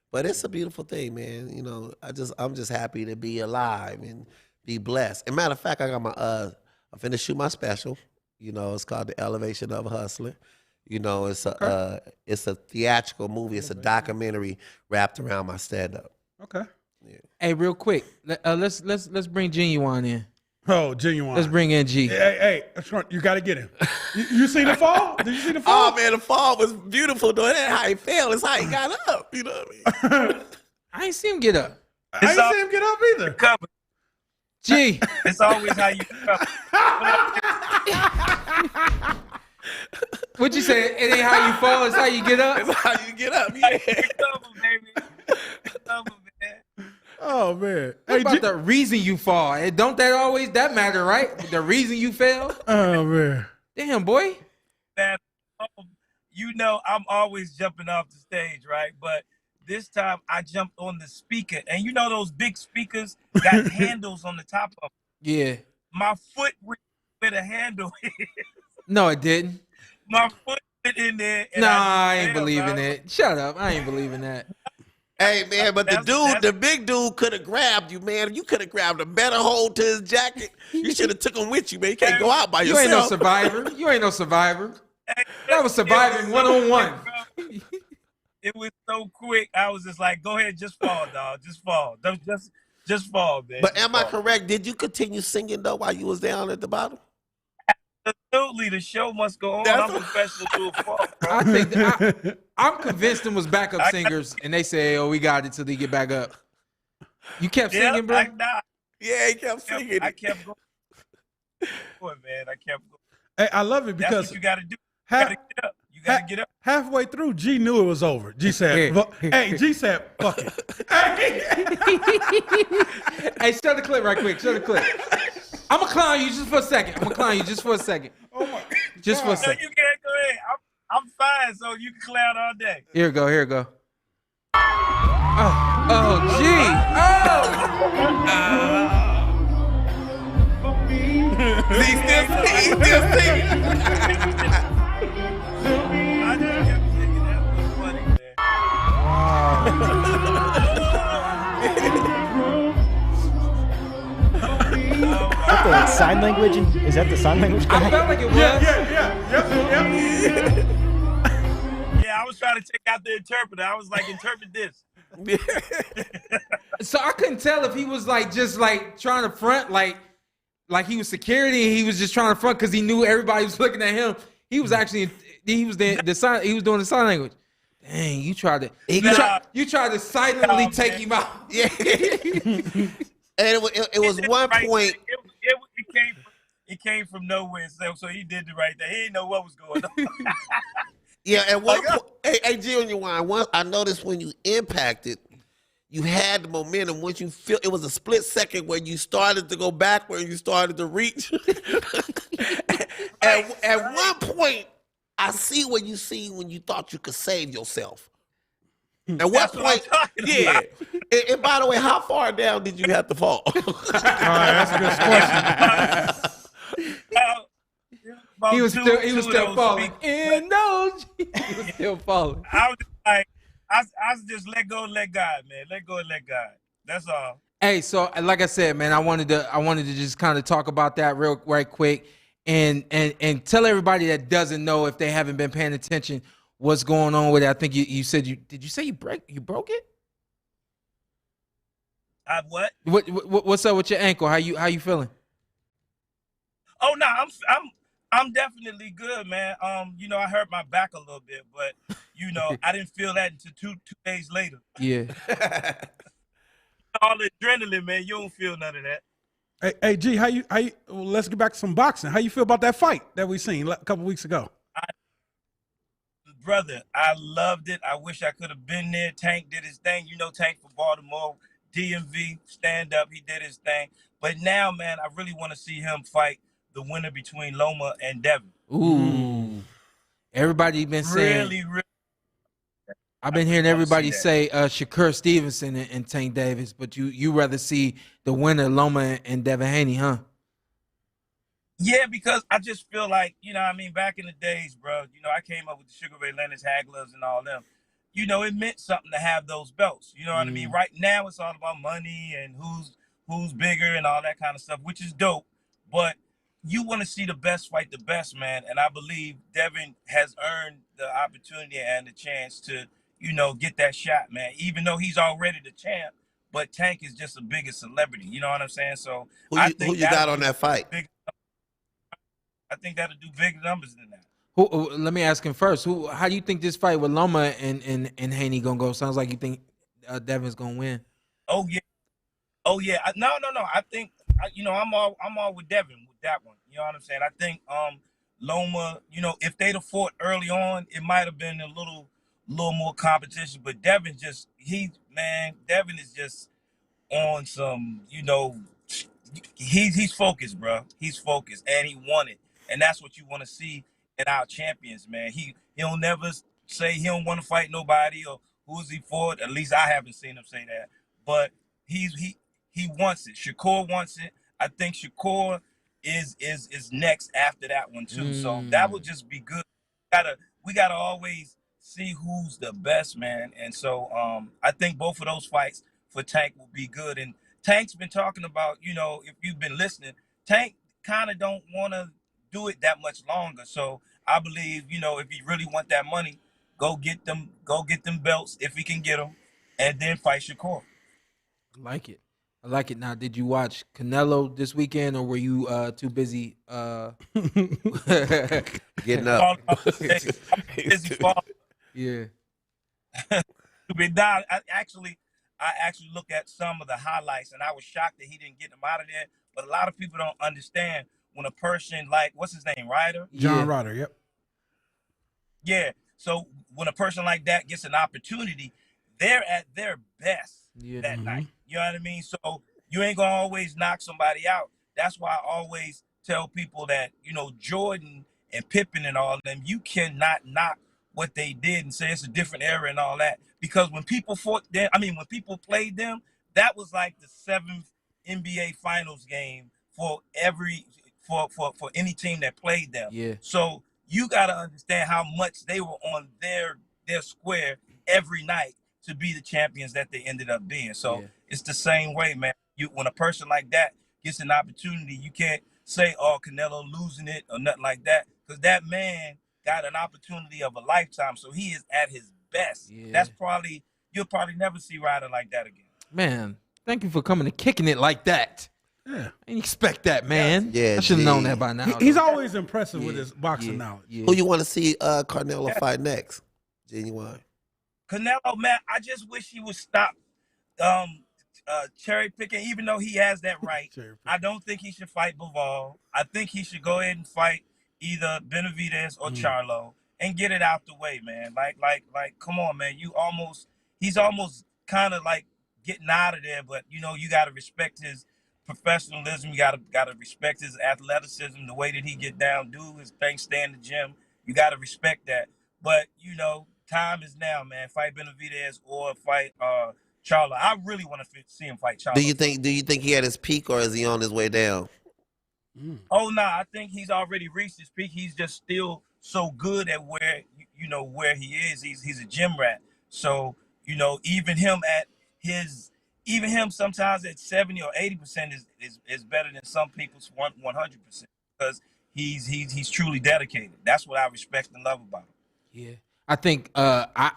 But it's a beautiful thing, man. You know, I'm just happy to be alive and be blessed. And matter of fact, I got I'm finna shoot my special. You know, it's called The Elevation of a Hustler. You know, it's a theatrical movie. It's a documentary wrapped around my stand-up. Okay. Yeah. Hey, real quick, let's bring Ginuwine in. Oh, Ginuwine. Let's bring in G. Hey, you got to get him. You see the fall? Did you see the fall? Oh man, the fall was beautiful. Though that's how he fell. It's how he got up. You know what I mean? I ain't see him get up. I ain't see him get up either. G. It's always how you cover. What you say? It ain't how you fall, it's how you get up? It's how you get up, yeah. Oh, man. What about the reason you fall? Don't that matter, right? The reason you fell? Oh, man. Damn, boy. You know, I'm always jumping off the stage, right? But this time I jumped on the speaker. And you know those big speakers got handles on the top of them? Yeah. My foot where the handle is. No, it didn't. My foot went in there. Nah, I ain't believing it. Shut up. I ain't believing that. Hey, man, but the big dude could have grabbed you, man. You could have grabbed a better hold to his jacket. You should have took him with you, man. You can't go out by yourself. You ain't no survivor. That was surviving one-on-one. It was so quick. I was just like, go ahead, just fall, dog. Just fall. Just fall, man. But am I correct? Did you continue singing, though, while you was down at the bottom? Absolutely, the show must go on. I'm professional to a fault, bro. I think I'm convinced them was backup singers, and they say, "Oh, we got it till they get back up." You kept singing, bro. Yeah, he kept singing. I kept going, man. I kept going. Hey, I love it because that's what you got to do. You got to get up. You got to get up. Halfway through, G knew it was over. G said, "Hey, G said, fuck it." Hey, shut the clip right quick. Shut the clip. I'm gonna clown you just for a second. Oh my God. Just for a second. No, you can't go ahead. I'm fine, so you can clown all day. Here we go. Oh, gee. He's still singing. What the sign language? Is that the sign language guy? I felt like it was. Yep. Yeah, I was trying to take out the interpreter. I was like, interpret this. So I couldn't tell if he was like just like trying to front, like he was security. And he was just trying to front because he knew everybody was looking at him. He was actually the sign. He was doing the sign language. Dang, you tried to silently take him out. Yeah. And it was one point. It came from nowhere, so he did the right thing. He didn't know what was going on. Yeah, at one point, hey, Ginuwine, once I noticed when you impacted, you had the momentum. Once you feel, it was a split second where you started to go backward and you started to reach. At one point, I see what you see when you thought you could save yourself. At what point? Yeah. And by the way, how far down did you have to fall? All right, that's a good question. He was still falling. He was still falling. I was just like, I was just let go and let God, man. Let go and let God. That's all. Hey, so like I said, man, I wanted to just kind of talk about that right quick and tell everybody that doesn't know, if they haven't been paying attention, what's going on with it. I think you said did you say you broke it? What? What's up with your ankle? How you feeling? Oh no, I'm definitely good, man. I hurt my back a little bit, but I didn't feel that until two days later. Yeah. All the adrenaline, man. You don't feel none of that. Hey, G, how you? Well, let's get back to some boxing. How you feel about that fight that we seen a couple weeks ago? Brother, I loved it. I wish I could have been there. Tank did his thing. Tank from Baltimore, DMV, stand up. He did his thing. But now, man, I really want to see him fight the winner between Loma and Devin. Ooh. Everybody been saying. Really. I've been hearing everybody say Shakur Stevenson and Tank Davis, but you rather see the winner Loma and Devin Haney, huh? Yeah, because I just feel like, back in the days, bro, I came up with the Sugar Ray Leonard's, Haglers, and all them. It meant something to have those belts. You know what I mean? Right now, it's all about money and who's bigger and all that kind of stuff, which is dope. But you want to see the best fight the best, man. And I believe Devin has earned the opportunity and the chance to, get that shot, man. Even though he's already the champ, but Tank is just a bigger celebrity. You know what I'm saying? So who you got on that fight? I think that'll do bigger numbers than that. Let me ask him first. How do you think this fight with Loma and Haney gonna go? Sounds like you think Devin's gonna win. Oh yeah. No. I think I'm all with Devin with that one. You know what I'm saying? I think Loma, if they'd have fought early on, it might have been a little more competition. But Devin Devin is just on some, he's focused, bro. He's focused and he won it. And that's what you want to see in our champions, man. He'll never say he don't want to fight nobody or who's he for. At least I haven't seen him say that. But he wants it. Shakur wants it. I think Shakur is next after that one too. So that would just be good. We gotta always see who's the best, man. And so I think both of those fights for Tank will be good. And Tank's been talking about, if you've been listening, Tank kind of don't want to do it that much longer. So I believe, if he really want that money, go get them belts if he can get them, and then fight Shakur. I like it. Now, did you watch Canelo this weekend, or were you too busy getting up? Busy. Yeah. I actually looked at some of the highlights, and I was shocked that he didn't get them out of there. But a lot of people don't understand when a person like, what's his name, Ryder? John Ryder, yep. Yeah. So when a person like that gets an opportunity, they're at their best that night. You know what I mean? So you ain't gonna always knock somebody out. That's why I always tell people that, Jordan and Pippen and all of them, you cannot knock what they did and say it's a different era and all that. Because when people fought them, when people played them, that was like the 7th NBA Finals game for any team that played them. Yeah. So you got to understand how much they were on their square every night. to be the champions that they ended up being. So it's the same way, man. When a person like that gets an opportunity, you can't say, oh, Canelo losing it or nothing like that, because that man got an opportunity of a lifetime. So he is at his best. Yeah. You'll probably never see Ryder like that again. Man, thank you for coming and kicking it like that. Yeah. I didn't expect that, man. Yeah, I should have known that by now. He's always impressive with his boxing knowledge. Yeah. Who you want to see Canelo fight next? Ginuwine. Canelo, man, I just wish he would stop cherry picking, even though he has that right. I don't think he should fight Bivol. I think he should go ahead and fight either Benavidez or Charlo and get it out the way, man. Like, come on, man. He's almost kind of like getting out of there, but you got to respect his professionalism. You got to respect his athleticism, the way that he get down, do his thing, stay in the gym. You got to respect that. But time is now, man. Fight Benavidez or fight Charlo. I really want to see him fight Charlo. Do you think he had his peak, or is he on his way down? Oh no, I think he's already reached his peak. He's just still so good at where where he is. He's a gym rat. So even him sometimes at 70 or 80% is better than some people's 100%, because he's truly dedicated. That's what I respect and love about him. Yeah. I think I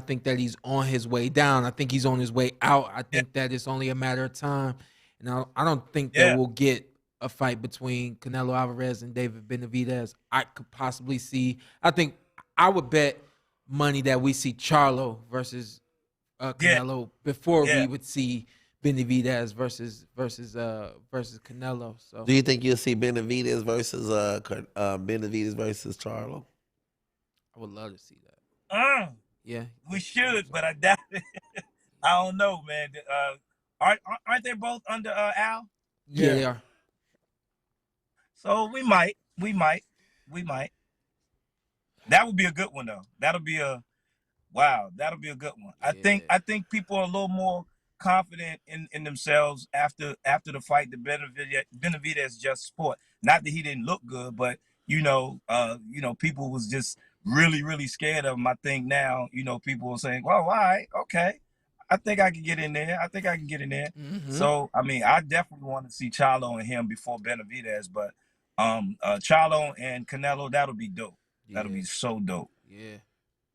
think that he's on his way down. I think he's on his way out. I think that it's only a matter of time. And I don't think that we'll get a fight between Canelo Alvarez and David Benavidez. I could possibly see. I think I would bet money that we see Charlo versus Canelo before we would see Benavidez versus Canelo. So, do you think you'll see Benavidez versus Charlo? I would love to see that. Yeah, we should, but I doubt it. I don't know, man. Aren't they both under Al? Yeah, they are. So we might. That would be a good one, though. That'll be a good one. Yeah. I think people are a little more confident in themselves after the fight that Benavidez just fought. Not that he didn't look good, but people was just really, really scared of him. I think now, people are saying, well, all right, okay. I think I can get in there. Mm-hmm. So, I definitely want to see Charlo and him before Benavidez, but Charlo and Canelo, that'll be dope. Yeah. That'll be so dope. Yeah.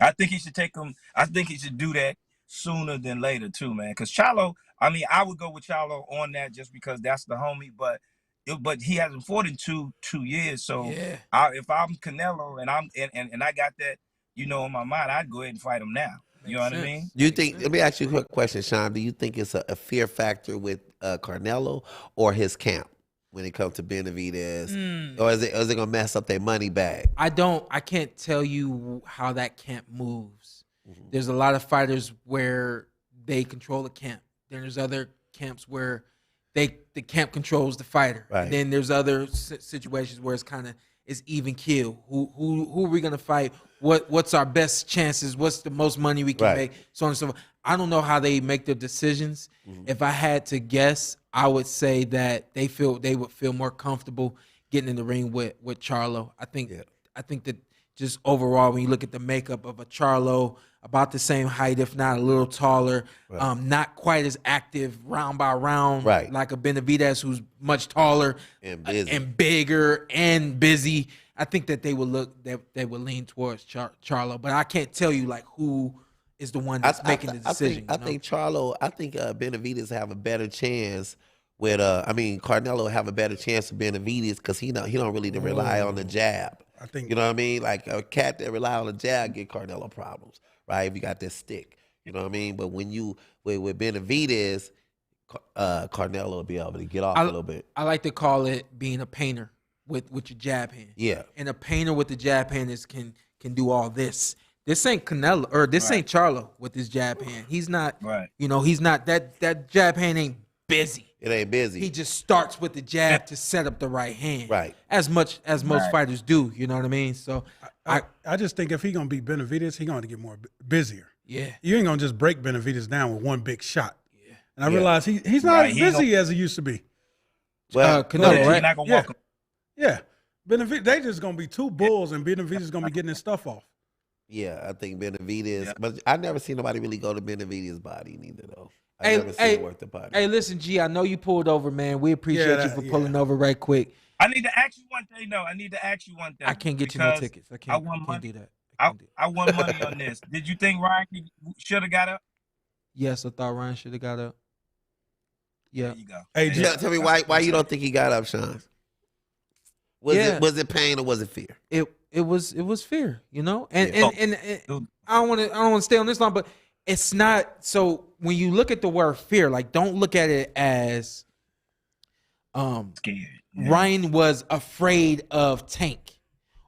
I think he should take him. I think he should do that sooner than later too, man. Because Charlo, I would go with Charlo on that just because that's the homie, but he hasn't fought in two years. So if I'm Canelo and I got that, in my mind, I'd go ahead and fight him now. You know what I mean? Do you think? Let me ask you a quick question, Shawn. Do you think it's a fear factor with Canelo or his camp when it comes to Benavidez, or is it gonna mess up their money bag? I can't tell you how that camp moves. Mm-hmm. There's a lot of fighters where they control the camp. Then there's other camps where the camp controls the fighter. Right. And then there's other situations where it's even kill. Who are we gonna fight? What's our best chances? What's the most money we can make? So on and so forth. I don't know how they make their decisions. Mm-hmm. If I had to guess, I would say that they would feel more comfortable getting in the ring with Charlo. I think that just overall, when you look at the makeup of a Charlo, about the same height, if not a little taller, not quite as active round by round, like a Benavidez, who's much taller and bigger and busy. I think that they would lean towards Charlo, but I can't tell you like who is the one that's making the decision. I think Benavidez have a better chance with Canelo have a better chance with Benavidez because he don't really rely on the jab. I think you know what I mean. Like a cat that rely on the jab get Canelo problems, right? If you got this stick, you know what I mean. But when you with Benavidez, Canelo will be able to get off a little bit. I like to call it being a painter with your jab hand. Yeah, and a painter with the jab hand can do all this. This ain't Canelo or this ain't Charlo with his jab hand. He's not. Right. He's not that jab hand ain't busy. It ain't busy. He just starts with the jab to set up the right hand. Right. As much as most fighters do, you know what I mean? So I just think if he gonna beat Benavidez, he gonna get more busier. Yeah. You ain't gonna just break Benavidez down with one big shot. Yeah. And I realize he's not as busy as he used to be. Well, Canelo, right? Not gonna walk him. Yeah. Benavidez, they just gonna be two bulls, and Benavidez gonna be getting his stuff off. Yeah, I think Benavidez, but I never seen nobody really go to Benavidez' body neither though. I Hey, never seen him work the body. Hey, listen, G, I know you pulled over, man. We appreciate you for pulling over right quick. I need to ask you one thing. No, I need to ask you one thing. I can't get you no tickets. I can't do that. I won money on this. Did you think Ryan should have got up? Yes, I thought Ryan should have got up. Yeah. There you go. Hey, Tell me why you don't think he got up, Sean? Was it pain or was it fear? It was fear, you know? And I don't want to stay on this long, but it's not. So when you look at the word fear, like, don't look at it as scared. Ryan was afraid of Tank,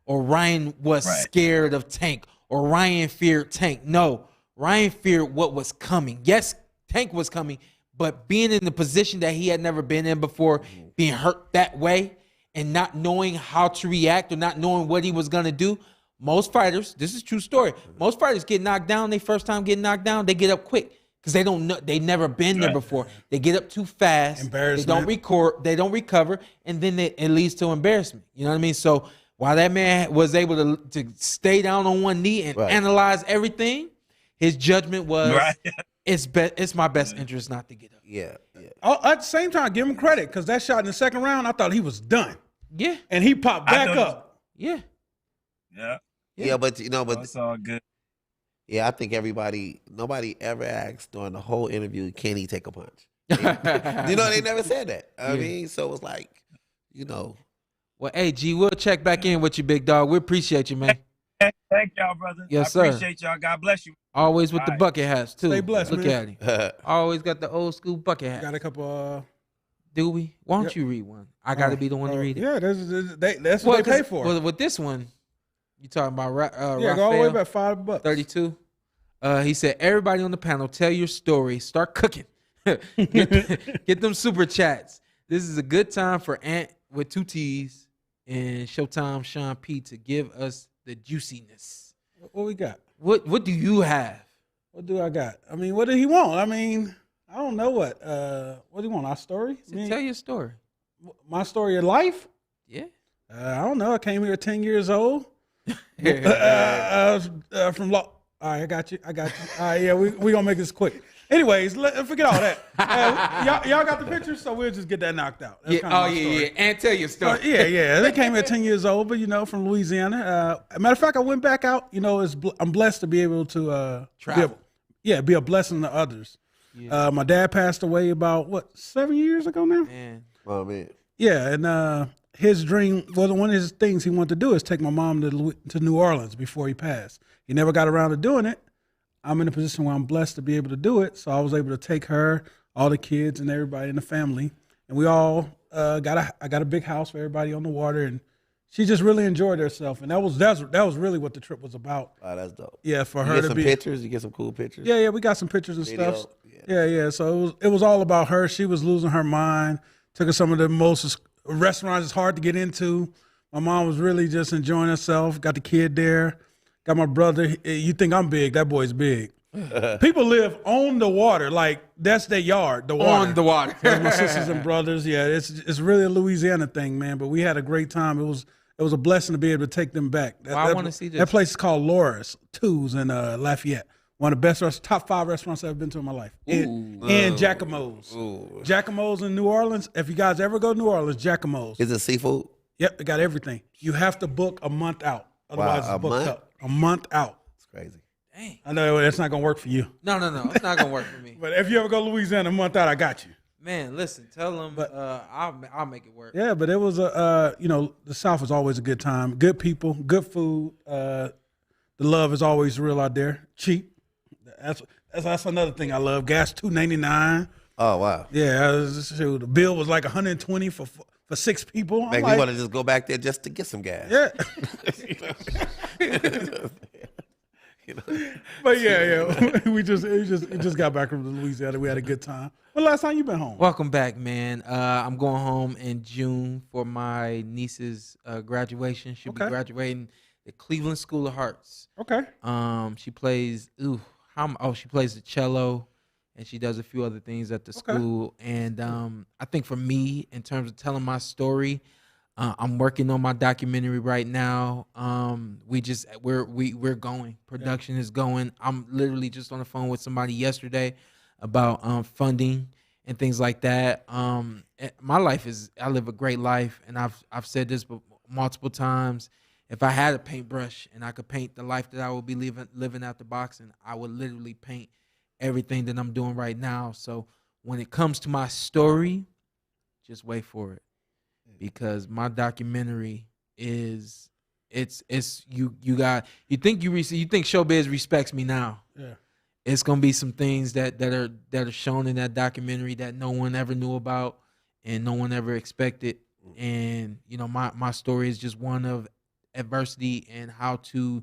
or Ryan was scared of Tank, or Ryan feared Tank. No, Ryan feared what was coming. Yes, Tank was coming, but being in the position that he had never been in before, being hurt that way, and not knowing how to react or not knowing what he was going to do. Most fighters, this is a true story. Most fighters get knocked down. They first time getting knocked down, they get up quick because they don't know. They've never been there before. They get up too fast. Embarrassment. They don't recover, and then it leads to embarrassment. You know what I mean? So while that man was able to stay down on one knee and analyze everything, his judgment was it's my best interest not to get up. Yeah. At the same time, give him credit because that shot in the second round, I thought he was done. Yeah. And he popped back up. Yeah. Yeah, but it's all good. Yeah, I think nobody ever asked during the whole interview, can he take a punch? They never said that. I mean, so it's like, Well, hey, G, we'll check back in with you, big dog. We appreciate you, man. Thank y'all, brother. Yes, I appreciate y'all. God bless you. Always with the bucket hats, too. Stay blessed, Look man. at him. Always got the old school bucket hat. Got a couple. Do we? Why don't you read one? I got to be the one to read it. Yeah, that's what they pay for. Well, with this one, you talking about Rafael, go all the way back $5. 32. He said, everybody on the panel, tell your story. Start cooking. Get them super chats. This is a good time for Ant with 2 T's and Showtime Sean P to give us the juiciness. What we got? What do you have? What do I got? I mean, what did he want? I mean, I don't know what. What do you want? Our story? Tell your story. My story of life? Yeah. I don't know. I came here at 10 years old. From All right, I got you. All right, yeah, we gonna make this quick. Anyways, forget all that. Y'all got the pictures, so we'll just get that knocked out. That's And tell your story. They came here at 10 years old, but from Louisiana. Matter of fact, I went back out. I'm blessed to be able to travel. Be a blessing to others. Yeah. My dad passed away about 7 years ago now. Man. Oh man. Yeah, and his dream, one of his things he wanted to do is take my mom to New Orleans before he passed. He never got around to doing it. I'm in a position where I'm blessed to be able to do it. So I was able to take her, all the kids, and everybody in the family, and we all I got a big house for everybody on the water, and she just really enjoyed herself, and that was really what the trip was about. Oh, that's dope. Yeah, for her to be. Pictures. You get some cool pictures. Yeah, we got some pictures and stuff. Yeah. So it was all about her. She was losing her mind. Took her some of the most restaurants it's hard to get into. My mom was really just enjoying herself. Got the kid there. Got my brother. You think I'm big? That boy's big. People live on the water, like that's their yard. The water. On the water. My sisters and brothers. Yeah, it's really a Louisiana thing, man. But we had a great time. It was a blessing to be able to take them back. I want to see this. That place is called Laura's Two's in Lafayette. One of the best top 5 restaurants I've been to in my life. And Jacquemo's. Jacquemo's in New Orleans. If you guys ever go to New Orleans, Jacquemo's. Is it seafood? Yep, they got everything. You have to book a month out. Otherwise, it's booked up. A month out. It's crazy. Dang. I know that's not going to work for you. No. It's not going to work for me. But if you ever go to Louisiana a month out, I got you. Man, listen, tell them I'll make it work. Yeah, but it was the South was always a good time. Good people, good food. The love is always real out there. Cheap. That's another thing I love. Gas $2.99. Oh wow. Yeah, the bill was like $120 for 6 people. Make me want to just go back there just to get some gas. Yeah. But yeah, we just got back from Louisiana. We had a good time. When last time you been home? Welcome back, man. I'm going home in June for my niece's graduation. She'll be graduating the Cleveland School of Arts. Okay. She plays she plays the cello, and she does a few other things at the school. And I think for me, in terms of telling my story, I'm working on my documentary right now. We're going. Production is going. I'm literally just on the phone with somebody yesterday about funding and things like that. My life I live a great life, and I've said this multiple times. If I had a paintbrush and I could paint the life that I would be living after boxing, I would literally paint everything that I'm doing right now. So when it comes to my story, just wait for it. Because my documentary you think Showbiz respects me now. Yeah. It's gonna be some things that are shown in that documentary that no one ever knew about and no one ever expected. And my story is just one of adversity and how to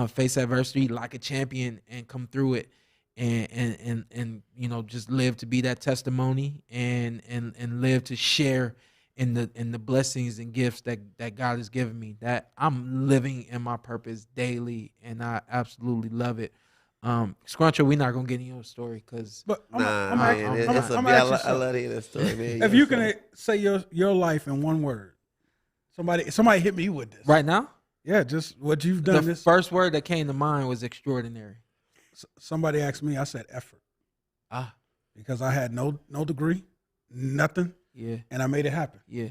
face adversity like a champion and come through it and just live to be that testimony and live to share in the blessings and gifts that God has given me, that I'm living in my purpose daily, and I absolutely love it. Scruncho, we're not gonna get into your story because I love to hear that story, man. If you can say your life in one word, somebody hit me with this right now. Yeah, just what you've done. The first word that came to mind was extraordinary. Somebody asked me, I said effort. Because I had no degree, nothing. Yeah. And I made it happen. Yeah.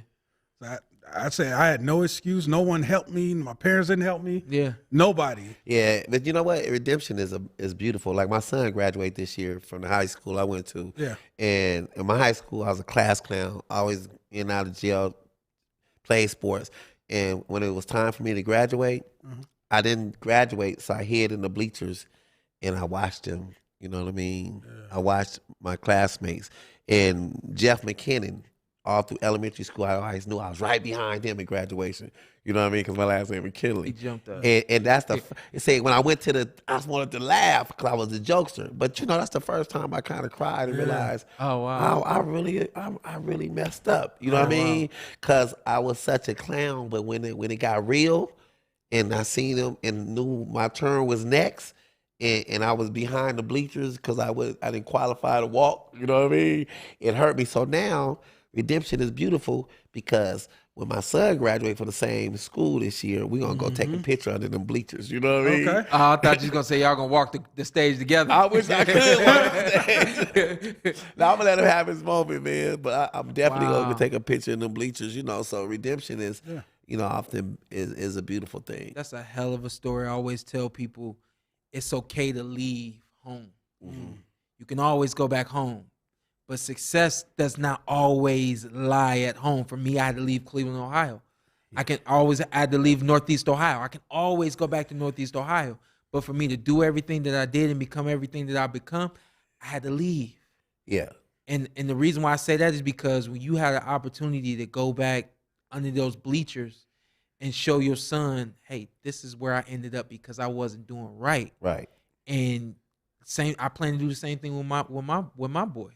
So I said I had no excuse. No one helped me. My parents didn't help me. Yeah. Nobody. Yeah, but you know what? Redemption is beautiful. Like my son graduated this year from the high school I went to. Yeah. And in my high school, I was a class clown. Always in and out of jail, played sports. And when it was time for me to graduate, I didn't graduate, so I hid in the bleachers and I watched them. You know what I mean? Yeah. I watched my classmates. And Jeff McKinley, all through elementary school, I always knew I was right behind him at graduation. You know what I mean? Because my last name was McKinley. He jumped up. And that's when I went to I just wanted to laugh because I was a jokester. But that's the first time I kind of cried and realized, oh wow, I really messed up. You know what I mean? Because I was such a clown. But when it got real, and I seen him and knew my turn was next, and I was behind the bleachers because I didn't qualify to walk. You know what I mean? It hurt me. So now redemption is beautiful because when my son graduated from the same school this year, we're going to go take a picture under them bleachers. You know what I mean? Okay. I thought you was going to say y'all going to walk the stage together. I wish I could walk the stage. Now, I'm going to let him have his moment, man. But I'm definitely going to take a picture in them bleachers, So redemption is, often is a beautiful thing. That's a hell of a story. I always tell people it's okay to leave home. Mm-hmm. You can always go back home. But success does not always lie at home. For me, I had to leave Cleveland, Ohio. I had to leave Northeast Ohio. I can always go back to Northeast Ohio. But for me to do everything that I did and become everything that I become, I had to leave. Yeah. And the reason why I say that is because when you had an opportunity to go back under those bleachers and show your son, hey, this is where I ended up because I wasn't doing right. Right. And I plan to do the same thing with my boys.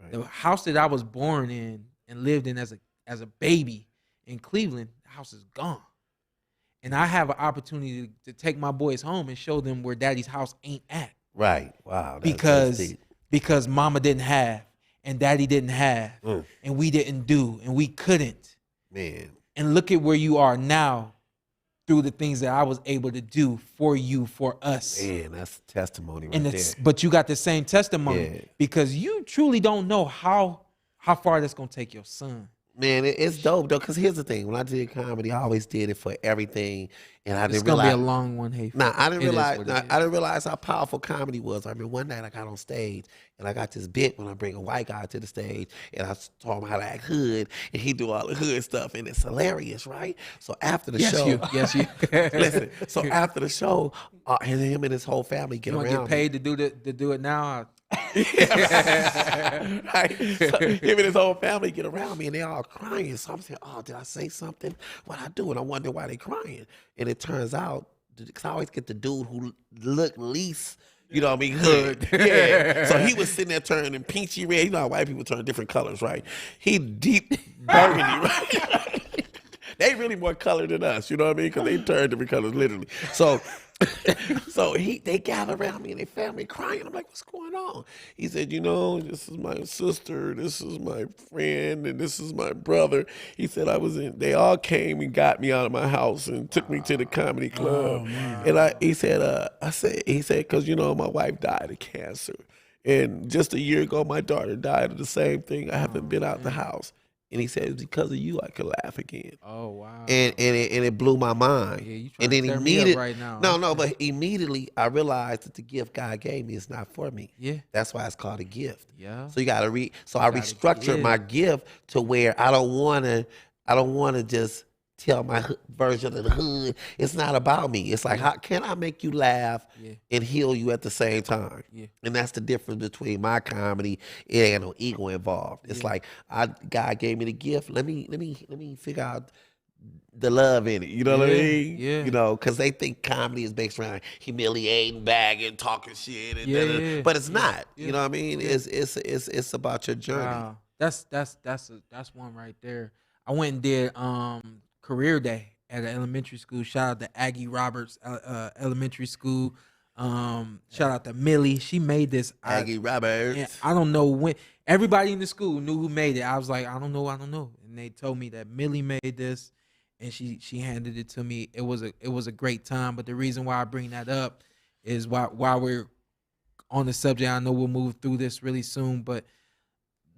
Right. The house that I was born in and lived in as a baby in Cleveland, the house is gone. And I have an opportunity to take my boys home and show them where daddy's house ain't at. Right. Wow. Because mama didn't have and daddy didn't have and we didn't do and we couldn't. Man. And look at where you are now through the things that I was able to do for you, for us. Man, that's testimony right there. But you got the same testimony because you truly don't know how far that's going to take your son. Man, it's dope, though, because here's the thing. When I did comedy, I always did it for everything, and I didn't realize. It's going to be a long one, hey. I didn't realize how powerful comedy was. I mean, one night I got on stage, and I got this bit when I bring a white guy to the stage, and I taught him how to act hood, and he do all the hood stuff, and it's hilarious, right? So after the show. Yes, you. Listen, so after the show, him and his whole family get around. You want to get paid to do it now? Right. So him and his whole family get around me and they all crying. So I'm saying, oh, did I say something? What I do? And I wonder why they crying. And it turns out, because I always get the dude who look least, you know what I mean, hood. Yeah. So he was sitting there turning peachy red. You know how white people turn different colors, right? He deep burgundy, right? They really more colored than us, you know what I mean? Because they turn different colors, literally. So So they gather around me and they found me crying. I'm like, what's going on? He said, this is my sister, this is my friend, and this is my brother. He said they all came and got me out of my house and took me to the comedy club. And he said, because my wife died of cancer. And just a year ago, my daughter died of the same thing. I haven't been out the house. And he said, it's because of you I could laugh again. Oh, wow. And it blew my mind. Yeah, you and trying then to tear me up right now. But immediately I realized that the gift God gave me is not for me. Yeah. That's why it's called a gift. Yeah. So you got to I restructured my gift to where I don't want to just tell my version of the hood. It's not about me. It's like, how can I make you laugh and heal you at the same time? Yeah. And that's the difference between my comedy. It ain't no ego involved. It's like God gave me the gift. Let me figure out the love in it. You know what I mean? Yeah. Because they think comedy is based around humiliating, bagging, talking shit, and but it's not. Yeah. You know what I mean? It's about your journey. Wow. That's one right there. I went and did career day at an elementary school. Shout out to Aggie Roberts Elementary School. Shout out to Millie. She made this. Aggie Roberts. I don't know when. Everybody in the school knew who made it. I was like, I don't know. And they told me that Millie made this, and she handed it to me. It was a great time. But the reason why I bring that up is while we're on the subject, I know we'll move through this really soon, but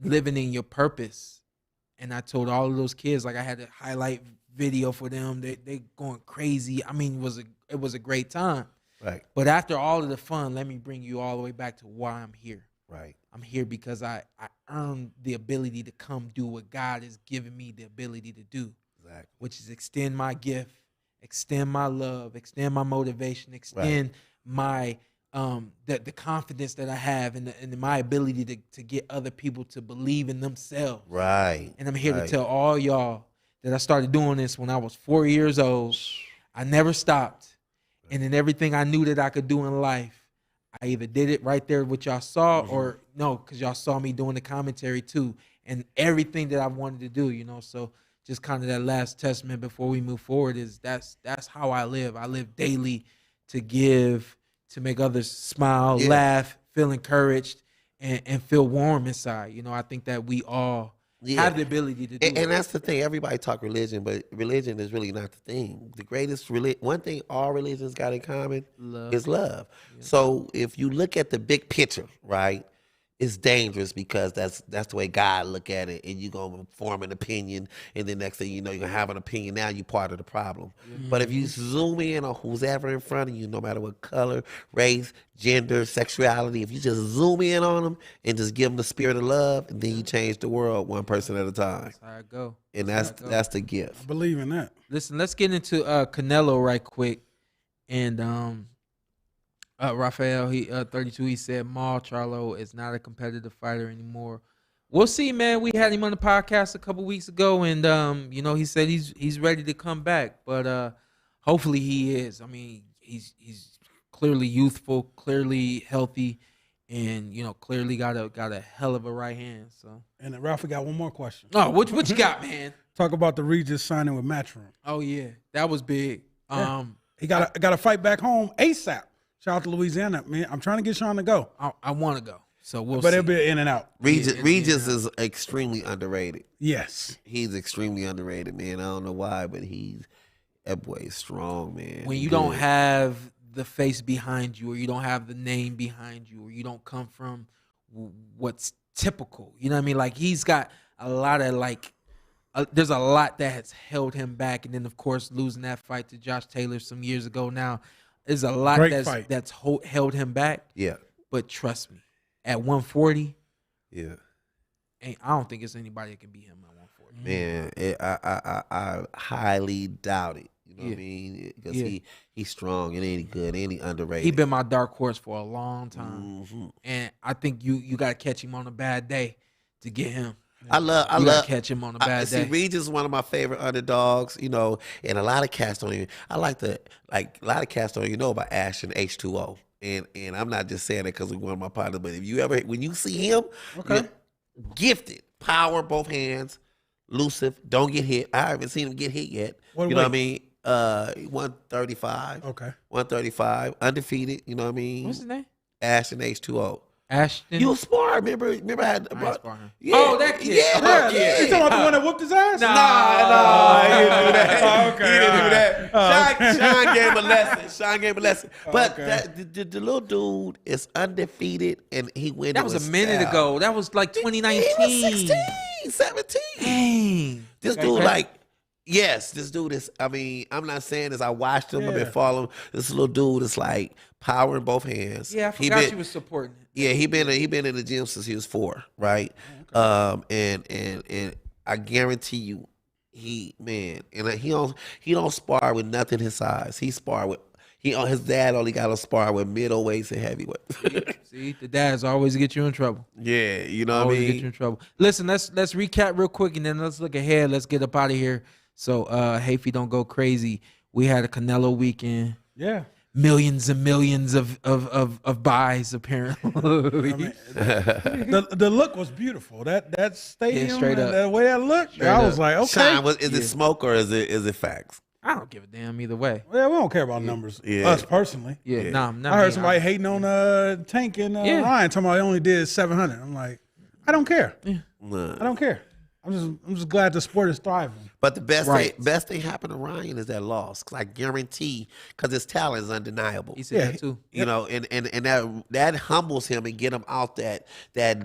living in your purpose. And I told all of those kids, like I had to highlight video for them. They going crazy. I mean, it was a great time. Right. But after all of the fun, let me bring you all the way back to why I'm here. Right. I'm here because I earned the ability to come do what God has given me the ability to do. Exactly. Which is extend my gift, extend my love, extend my motivation, extend my the confidence that I have and my ability to get other people to believe in themselves. Right. And I'm here to tell all y'all that I started doing this when I was 4 years old. I never stopped. And then everything I knew that I could do in life, I either did it right there what y'all saw or no, because y'all saw me doing the commentary too. And everything that I wanted to do, so just kind of that last testament before we move forward is that's how I live. I live daily to give, to make others smile, laugh, feel encouraged, and feel warm inside. I think that we all have the ability to do and that's the thing. Everybody talk religion, but religion is really not the thing. The greatest one thing all religions got in common is love. Yeah. So if you look at the big picture, right, it's dangerous because that's the way God look at it, and you're going to form an opinion, and the next thing you know, you're going to have an opinion. Now you're part of the problem. Mm-hmm. But if you zoom in on who's ever in front of you, no matter what color, race, gender, sexuality, if you just zoom in on them and just give them the spirit of love, and then you change the world one person at a time. That's how I go. And that's the gift. I believe in that. Listen, let's get into Canelo right quick. And Raphael, he 32. He said, "Maul Charlo is not a competitive fighter anymore." We'll see, man. We had him on the podcast a couple weeks ago, and he said he's ready to come back. But hopefully he is. I mean, he's clearly youthful, clearly healthy, and clearly got a hell of a right hand. So. And Ralph, got one more question. Oh, what you got, man? Talk about the Regis signing with Matchroom. Oh yeah, that was big. Yeah. He got to fight back home ASAP. Shout out to Louisiana, man. I'm trying to get Shawn to go. I want to go, so we'll see. But it'll be in and out. Regis is extremely underrated. Yes. He's extremely underrated, man. I don't know why, but that boy is strong, man. When you don't have the face behind you, or you don't have the name behind you, or you don't come from what's typical, you know what I mean? Like, he's got a lot of there's a lot that has held him back, and then of course losing that fight to Josh Taylor some years ago now. There's a lot that's held him back. Yeah. But trust me, at 140, I don't think it's anybody that can beat him at 140. Man, I highly doubt it. You know what I mean? Because he's strong and ain't good, ain't he underrated. He been my dark horse for a long time, and I think you got to catch him on a bad day to get him. I love catch him on a bad day. Regis is one of my favorite underdogs, and a lot of cats don't even. A lot of cats don't even know about Ashton H2O, and I'm not just saying it because we're one of my partners. But if when you see him, gifted, power, both hands, elusive, don't get hit. I haven't seen him get hit yet. You know what I mean? 135. Okay. 135. Undefeated, you know what I mean? What's his name? Ashton H2O. Ashton. You a spar, remember I had I ain't spar him. Yeah. Oh, that kid. Yeah. Oh, Yeah, you talking about the one that whooped his ass? Nah, he didn't do that. Oh, okay. He didn't do that. Oh, Sean gave him a lesson. Sean gave him a lesson. But Okay. the little dude is undefeated, and he went. That was a minute ago. That was like 2019. He was 16, 17. Dang. This dude, like, yes, this dude is, I mean, I'm not saying this. I watched him. I've been following. This little dude is like power in both hands. Yeah, I forgot you was supporting it. Yeah, he been in the gym since he was 4, right? And I guarantee you, he don't spar with nothing his size. He spar with his dad only got to spar with middleweights and heavyweights. See, the dads always get you in trouble. Yeah, you know what I Always mean? get you in trouble. Listen, let's recap real quick and then let's look ahead. Let's get up out of here. So Hafey don't go crazy. We had a Canelo weekend. Yeah. Millions and millions of buys apparently. I mean, the look was beautiful. That stadium, straight and up. the way that looked, Straight I was up. like, okay. Sean, is it smoke or is it facts? I don't give a damn either way. Well, we don't care about numbers. Yeah. Us personally. Yeah, nah, I'm not. I heard somebody hating on Tank and Ryan talking about he only did 700. I'm like, I don't care. Nah. I don't care. I'm just glad the sport is thriving. But the best Right. best thing happened to Ryan is that loss. Because I guarantee, because his talent is undeniable. He said that too. You know, and that humbles him and get him out that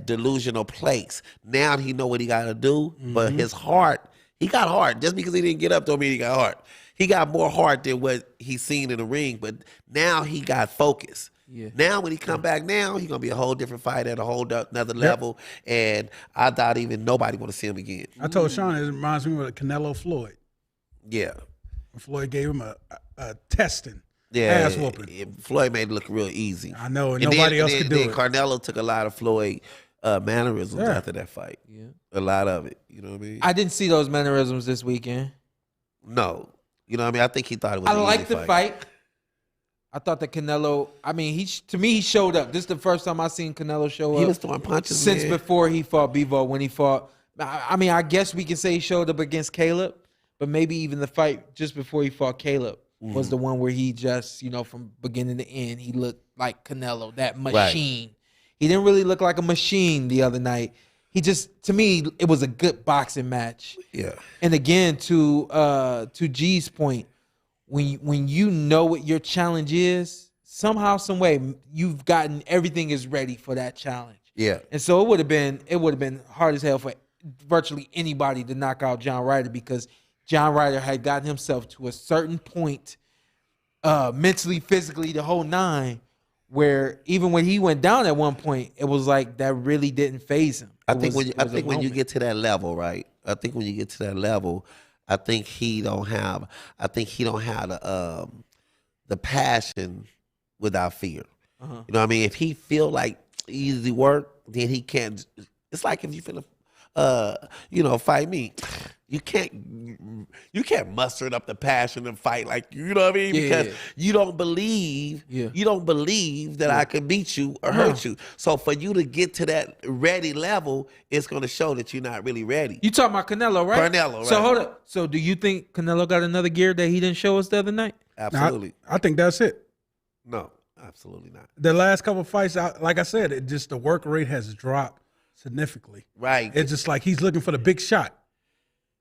delusional place. Now he know what he got to do, but his heart, he got heart. Just because he didn't get up don't mean he got heart. He got more heart than what he's seen in the ring, but now he got focus. Yeah. Now when he come back now, he's going to be a whole different fighter at a whole another level, and I doubt even nobody want to see him again. I told Shawn it reminds me of Canelo Floyd. Yeah. Floyd gave him a testing. Yeah, Ass whooping. Floyd made it look real easy. I know, and nobody else could do it. Carnelo took a lot of Floyd mannerisms after that fight. Yeah. A lot of it. You know what I mean? I didn't see those mannerisms this weekend. No. You know what I mean? I think he thought it was I an liked easy the fight. I thought that Canelo, I mean, to me, he showed up. This is the first time I seen Canelo show up. He was throwing punches, since man. before he fought Bivol. When he fought, I mean, I guess we can say he showed up against Caleb, but maybe even the fight just before he fought Caleb was the one where he just, from beginning to end, he looked like Canelo, that machine. Right. He didn't really look like a machine the other night. He just, to me, it was a good boxing match. Yeah. And again, to G's point, when you know what your challenge is, somehow, some way, you've gotten everything is ready for that challenge. Yeah. And so it would have been hard as hell for virtually anybody to knock out John Ryder, because John Ryder had gotten himself to a certain point, mentally, physically, the whole nine, where even when he went down at one point, it was like that really didn't faze him. I think when you get to that level, right? I think when you get to that level, I think he don't have the passion without fear. You know what I mean? If he feel like easy work, then he can't. It's like if you finna fight me. You can't muster up the passion and fight like, you know what I mean? Because you don't believe that I can beat you or hurt you. So for you to get to that ready level, it's gonna show that you're not really ready. You talking about Canelo, right? Canelo, right. So hold up. So do you think Canelo got another gear that he didn't show us the other night? Absolutely. I think that's it. No, absolutely not. The last couple of fights, like I said, the work rate has dropped significantly. Right. It's just like he's looking for the big shot.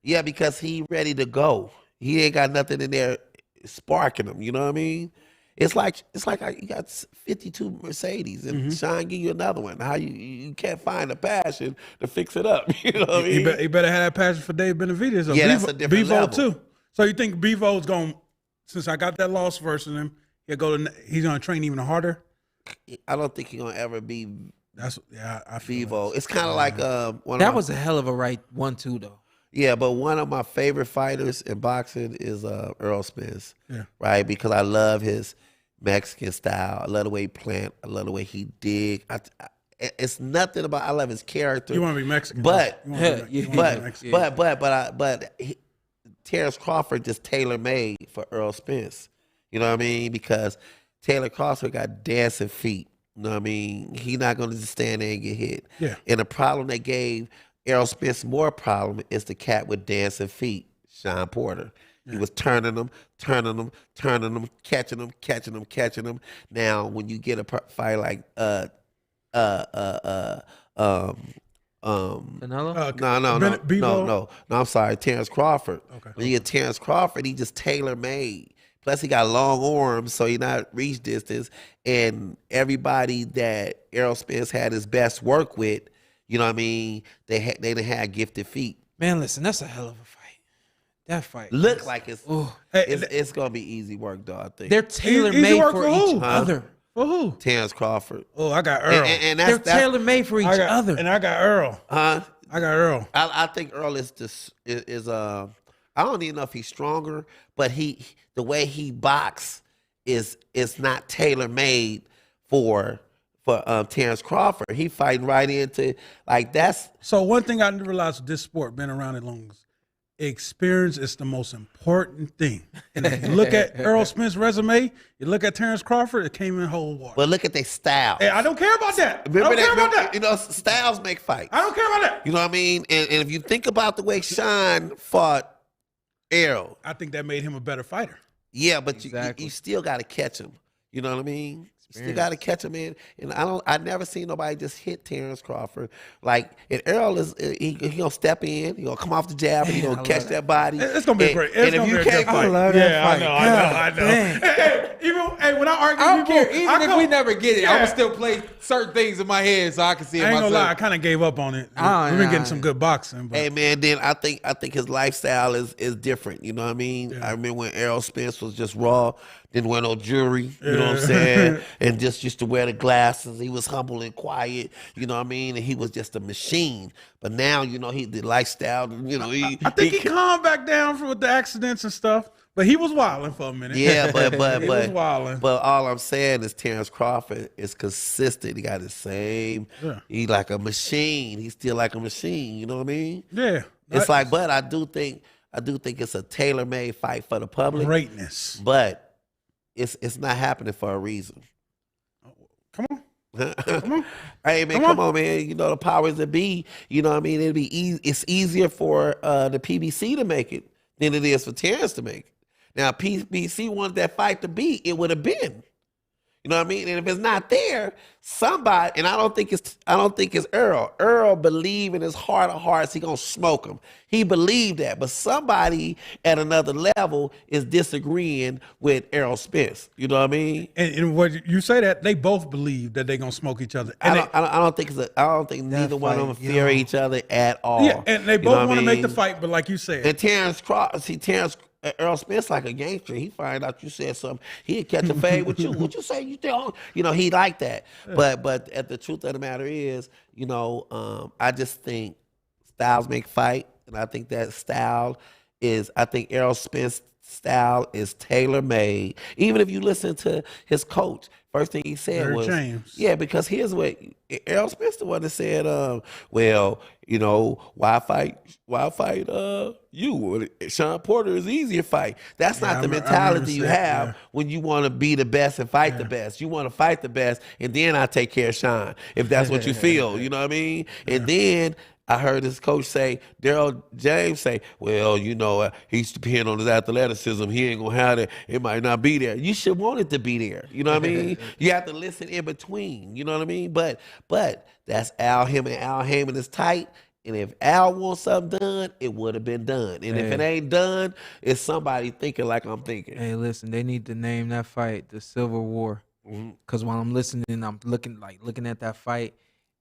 Yeah, because he ready to go. He ain't got nothing in there sparking him. You know what I mean? It's like you got 52 Mercedes and Sean give you another one. How you can't find the passion to fix it up? You know what I mean? He better have that passion for Dave Benavidez. Yeah, that's a different level too. So you think Bivol is going? Since I got that loss versus him, he's going to train even harder. I don't think he's gonna ever be. I feel Bivol. It's kind of like that was a hell of a right 1-2 though. Yeah, but one of my favorite fighters in boxing is Errol Spence. Yeah. Right? Because I love his Mexican style. I love the way he plant. I love the way he dig. It's nothing about. I love his character. You want to be Mexican, but Terence Crawford just tailor made for Errol Spence. You know what I mean? Because Taylor Crawford got dancing feet. You know what I mean? He's not going to just stand there and get hit. Yeah. And the problem that gave Errol Spence more problem is the cat with dancing feet, Sean Porter. He was turning them, catching them. Now, when you get a fight like Canelo? No. I'm sorry, Terence Crawford. Okay. When you get Terence Crawford, he just tailor-made. Plus, he got long arms, so he not reach distance. And everybody that Errol Spence had his best work with, you know what I mean, they done had gifted feet. Man, listen, that's a hell of a fight. That fight Look like it's gonna be easy work, though. I think they're tailor-made work for for each who? other. For who? Terence Crawford. Oh, I got Earl. And They're tailor-made for each other. And I got Earl. Huh? I got Earl. I think Earl is I don't even know if he's stronger, but the way he box is not tailor made for Terence Crawford. He fighting right into like that's. So one thing I didn't realize with this sport, been around it long, experience is the most important thing. And if you look at Errol Spence's resume, you look at Terence Crawford, it came in whole water. But look at their style. Hey, I don't care about that. Remember I don't care about that. You know, styles make fights. I don't care about that. You know what I mean? And if you think about the way Shawn fought Errol, I think that made him a better fighter. yeah, but Exactly. you still got to catch him. You know what I mean? You still got to catch him in. And I never seen nobody just hit Terence Crawford. Like, and Errol he gonna step in, he gonna come off the jab, and he gonna catch that body. It's gonna be great. It's And if gonna you be a good can't, fight. I love that Yeah, fight. I know. Dang. Hey, when I argue, I don't people, care. Even if we never get it, Yeah. I'm gonna still play certain things in my head so I can see it I ain't myself. gonna lie, I kind of gave up on it. Oh, We've been yeah. getting some good boxing, but hey man, then I think his lifestyle is different. You know what I mean? Yeah. I remember when Errol Spence was just raw, didn't wear no jewelry. You know what I'm saying? And just used to wear the glasses. He was humble and quiet. You know what I mean? And he was just a machine. But now, you know, the lifestyle. You know, I think he calmed back down with the accidents and stuff. But he was wilding for a minute. Yeah, but he was wilding. But all I'm saying is Terence Crawford is consistent. He got the same. Yeah. He like a machine. He's still like a machine. You know what I mean? Yeah, It's like, but I do think it's a tailor-made fight for the public. greatness. But it's not happening for a reason. Come on. Come on. Hey man, come on, man. You know the powers that be. You know what I mean? It'd be it's easier for the PBC to make it than it is for Terence to make it. Now, PBC wanted that fight to be, it would have been. You know what I mean? And if it's not there, somebody, and I don't think it's Errol. Errol believe in his heart of hearts he gonna smoke him. He believed that, but somebody at another level is disagreeing with Errol Spence. You know what I mean? And what you say that they both believe that they're gonna smoke each other. And I don't think neither one of them fear each other at all. yeah, and they You know both what want I to make the mean? fight, but like you said, And Errol Spence like a gangster. He find out you said something. He'd catch a fade with you. What you say? You don't. You know, he like that. But at the truth of the matter is, you know, I just think styles make fight. And I think that I think Errol Spence style is tailor-made. Even if you listen to his coach, first thing he said Larry was, James. yeah, because here's what Errol Spence the one that said, well, you know, why fight you? Sean Porter is easier fight. That's not the mentality you have when you want to be the best and fight the best. You want to fight the best, and then I take care of Sean, if that's what you feel. You know what I mean? And then I heard his coach say, Daryl James say, well, you know, he's depending on his athleticism. He ain't going to have it. It might not be there. You should want it to be there. You know what I mean? You have to listen in between. You know what I mean? But that's Al Heyman is tight. And if Al wants something done, it would have been done. And if it ain't done, it's somebody thinking like I'm thinking. Hey, listen, they need to name that fight the Civil War. Because while I'm listening, I'm looking at that fight.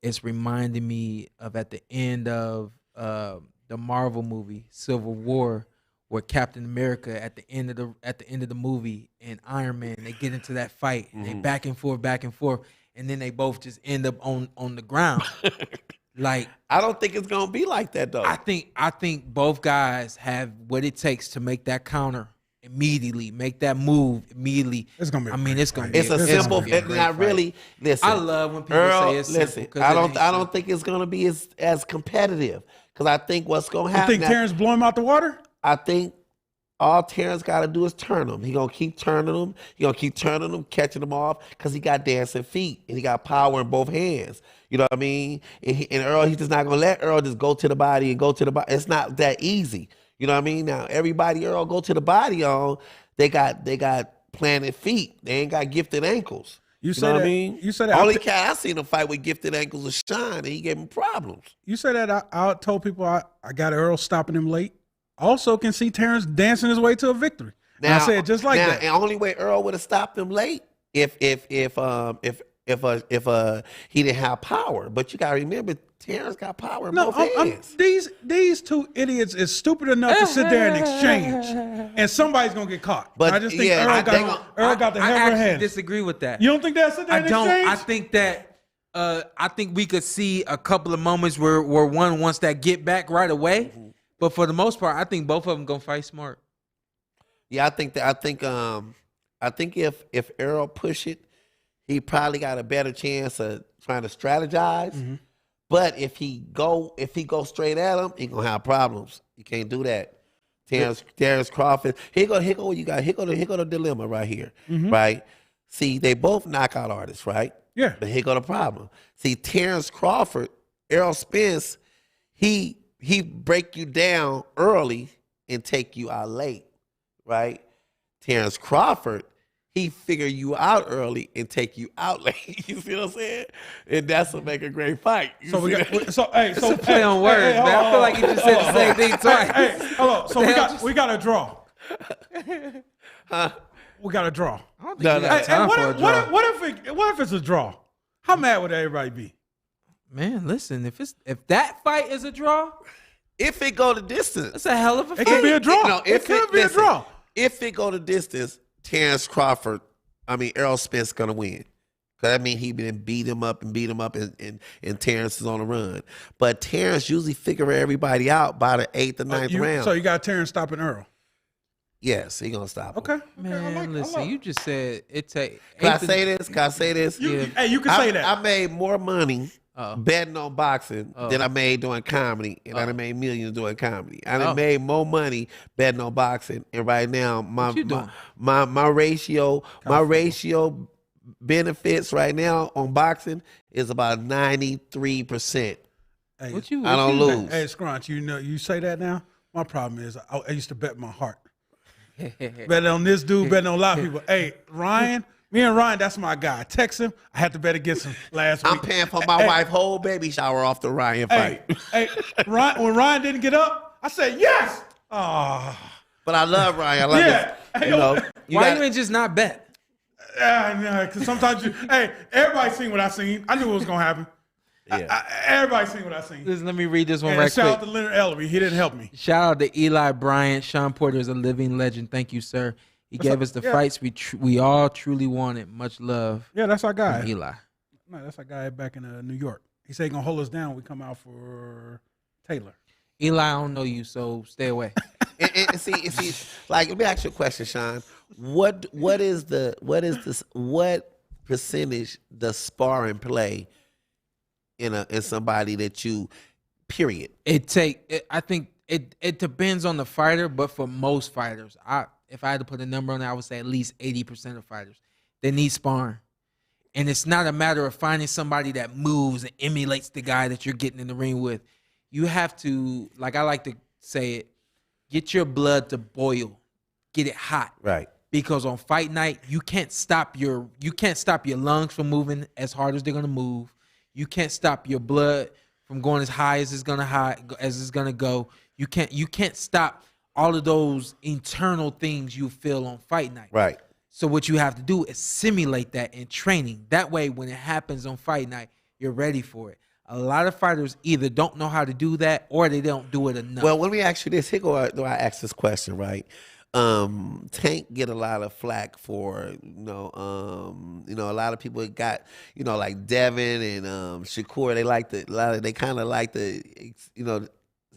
It's reminding me of at the end of the Marvel movie Civil War, where Captain America at the end of the movie and Iron Man, they get into that fight. They back and forth, and then they both just end up on the ground. Like, I don't think it's gonna be like that though. I think both guys have what it takes to make that counter immediately, make that move immediately. It's gonna be. I mean, it's gonna be. It's a simple. And I really listen. I love when people Earl, say it's listen. simple. I don't think it's gonna be as competitive because I think what's gonna happen. You think Terence blow him out the water? I think all Terence got to do is turn him. He gonna keep turning them. He gonna keep turning them, catching them off because he got dancing feet and he got power in both hands. You know what I mean? And Earl, he's just not gonna let Earl just go to the body and go to the body. It's not that easy. You know what I mean? Now everybody Errol go to the body on, they got planted feet. They ain't got gifted ankles. You know what I mean? You said that. Only cat I seen him fight with gifted ankles was Shawn, and he gave him problems. You said that I told people I got Errol stopping him late. Also can see Terence dancing his way to a victory. Now, I said just like that. The only way Errol would have stopped him late if he didn't have power. But you gotta remember, Terence got power in both hands. These two idiots is stupid enough to sit there and exchange, and somebody's gonna get caught. But I just think Errol got the heavier hand. I disagree with that. You don't think that's sit there and exchange? I think that. I think we could see a couple of moments where one wants that get back right away, but for the most part, I think both of them gonna fight smart. Yeah, I think if Errol push it, he probably got a better chance of trying to strategize. Mm-hmm. But if he go straight at him, he gonna have problems. You can't do that. Terence Crawford. Here go the dilemma right here. Mm-hmm. Right? See, they both knockout artists, right? Yeah. But here go the problem. See, Terence Crawford, Errol Spence, he break you down early and take you out late, right? Terence Crawford, he figure you out early and take you out late. You see what I'm saying? And that's what make a great fight. It's a play on words, man. I feel like you just said the same thing twice. Hold on. So we got a draw. We got a draw. I don't think we got time for a draw. What if it's a draw? How mad would everybody be? Man, listen, if that fight is a draw, if it go the distance, it's a hell of a fight. It could be a draw. It could be a draw. If it go the distance, Errol Spence gonna win. Cause that mean he been beat him up, and Terence is on the run. But Terence usually figure everybody out by the 8th or 9th round. So you got Terence stopping Errol. Yes, he gonna stop him. Okay. Man, listen, you just said it take. Can I say this? Hey, you can say that. I made more money betting on boxing than I made doing comedy, and I done made millions doing comedy. I done made more money betting on boxing, and right now my ratio benefits right now on boxing is about 93%. Hey, I don't lose. Hey, Scrunch, you say that now. My problem is I used to bet my heart. Betting on this dude, betting on a lot of people. Hey, Ryan. Me and Ryan, that's my guy. Text him. I had to bet against him last week. I'm paying for my wife's whole baby shower off the Ryan fight. Hey, Ryan, when Ryan didn't get up, I said, yes. But I love Ryan. I love him. Why you ain't just not bet? Because sometimes everybody seen what I seen. I knew what was going to happen. Yeah. Everybody seen what I seen. Listen, let me read this one right quick. Shout out to Leonard Ellery. He didn't help me. Shout out to Eli Bryant. Sean Porter is a living legend. Thank you, sir. He gave us the fights we all truly wanted. Much love. Yeah, that's our guy. Eli. No, that's our guy back in New York. He said he's going to hold us down when we come out for Taylor. Eli, I don't know you, so stay away. and see, like, let me ask you a question, Sean. What percentage does sparring play in somebody that you, period? I think it depends on the fighter, but for most fighters, if I had to put a number on it, I would say at least 80% of fighters, they need sparring. And it's not a matter of finding somebody that moves and emulates the guy that you're getting in the ring with. You have to, like I like to say it, get your blood to boil, get it hot. Right. Because on fight night, you can't stop your lungs from moving as hard as they're gonna move. You can't stop your blood from going as high as it's gonna go. You can't stop all of those internal things you feel on fight night. Right. So what you have to do is simulate that in training. That way, when it happens on fight night, you're ready for it. A lot of fighters either don't know how to do that or they don't do it enough. Well, let me ask you this. Here I ask this question, right? Tank get a lot of flack for, a lot of people got, like Devin and Shakur, they kind of like to,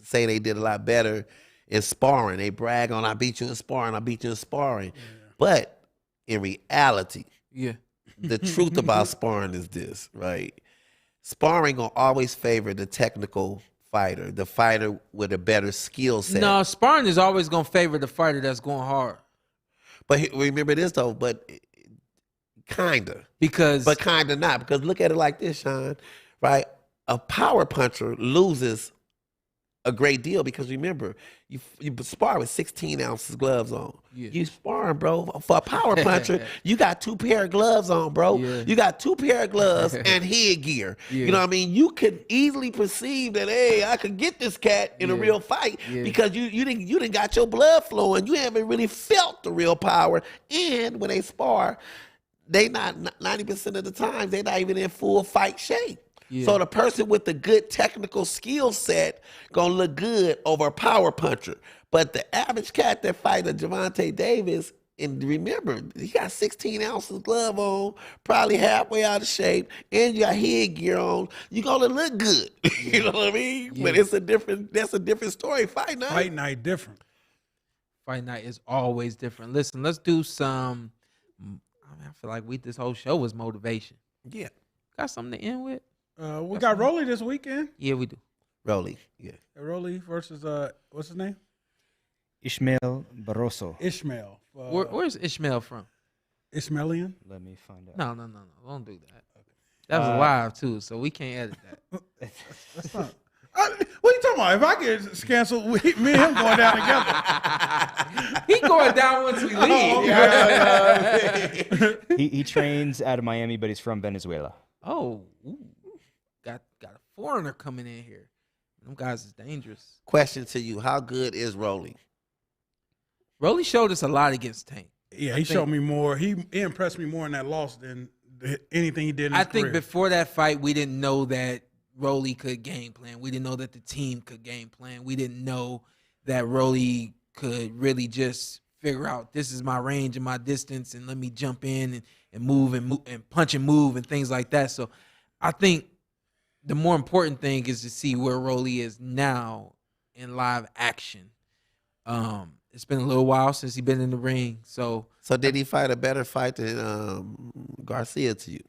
say they did a lot better in sparring. They brag on, I beat you in sparring. Yeah. But in reality, the truth about sparring is this, right? Sparring gonna always favor the technical fighter, the fighter with a better skill set. No, sparring is always gonna favor the fighter that's going hard. But remember this though, but kinda. But kinda not. Because look at it like this, Sean, right? A power puncher loses a great deal because remember, you spar with 16 ounces gloves on. Yeah. You sparring, bro. For a power puncher, you got 2 pair of gloves on, bro. Yeah. You got 2 pair of gloves and headgear. Yeah. You know what I mean? You could easily perceive that, hey, I could get this cat in a real fight because you didn't got your blood flowing. You haven't really felt the real power. And when they spar, they not 90% of the time, they're not even in full fight shape. Yeah. So the person with the good technical skill set gonna look good over a power puncher. But the average cat that fight a Gervonta Davis, and remember, he got 16 ounces glove on, probably halfway out of shape, and you got headgear on, you gonna look good. You know what I mean? Yeah. But that's a different story. Fight night. Fight night different. Fight night is always different. Listen, let's do some. I feel like this whole show was motivation. Yeah. Got something to end with? We got Rolly this weekend. Yeah, we do. Rolly, yeah. Rolly versus what's his name? Ismael Barroso. Ismael. Where's Ismael from? Ismailian? Let me find out. No. Don't do that. Okay. That was live too, so we can't edit that. That's not. What are you talking about? If I get canceled, me and him going down together. He going down once we leave. He trains out of Miami, but he's from Venezuela. Oh, ooh. Got a foreigner coming in here. Them guys is dangerous. Question to you: how good is Rolly? Rolly showed us a lot against Tank. Yeah, he showed me more. He impressed me more in that loss than anything he did in his I think career. before that fight, we didn't know that Rolly could game plan. We didn't know that the team could game plan. We didn't know that Rolly could really just figure out this is my range and my distance and let me jump in and move and punch and move and things like that. So I think the more important thing is to see where Rolly is now in live action. It's been a little while since he's been in the ring. So did he fight a better fight than Garcia to you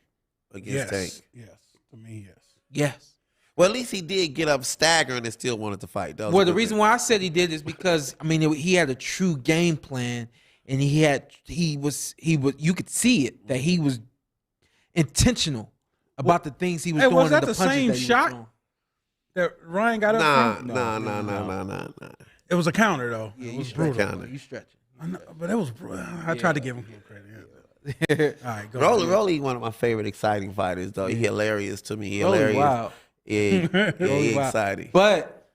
against Tank? Yes. To me, yes. Yes. Well, at least he did get up staggering and still wanted to fight. Well, the reason why I said he did is because he had a true game plan, and you could see it that he was intentional about the things he was doing. Was that and the same shot that Ryan got up? No. It was a counter though. Yeah, it was brutal. You stretching. But it was. I tried to give him credit. Yeah. All right, go. Rolly, one of my favorite exciting fighters though. He hilarious to me. He hilarious. Wow. Yeah, exciting. But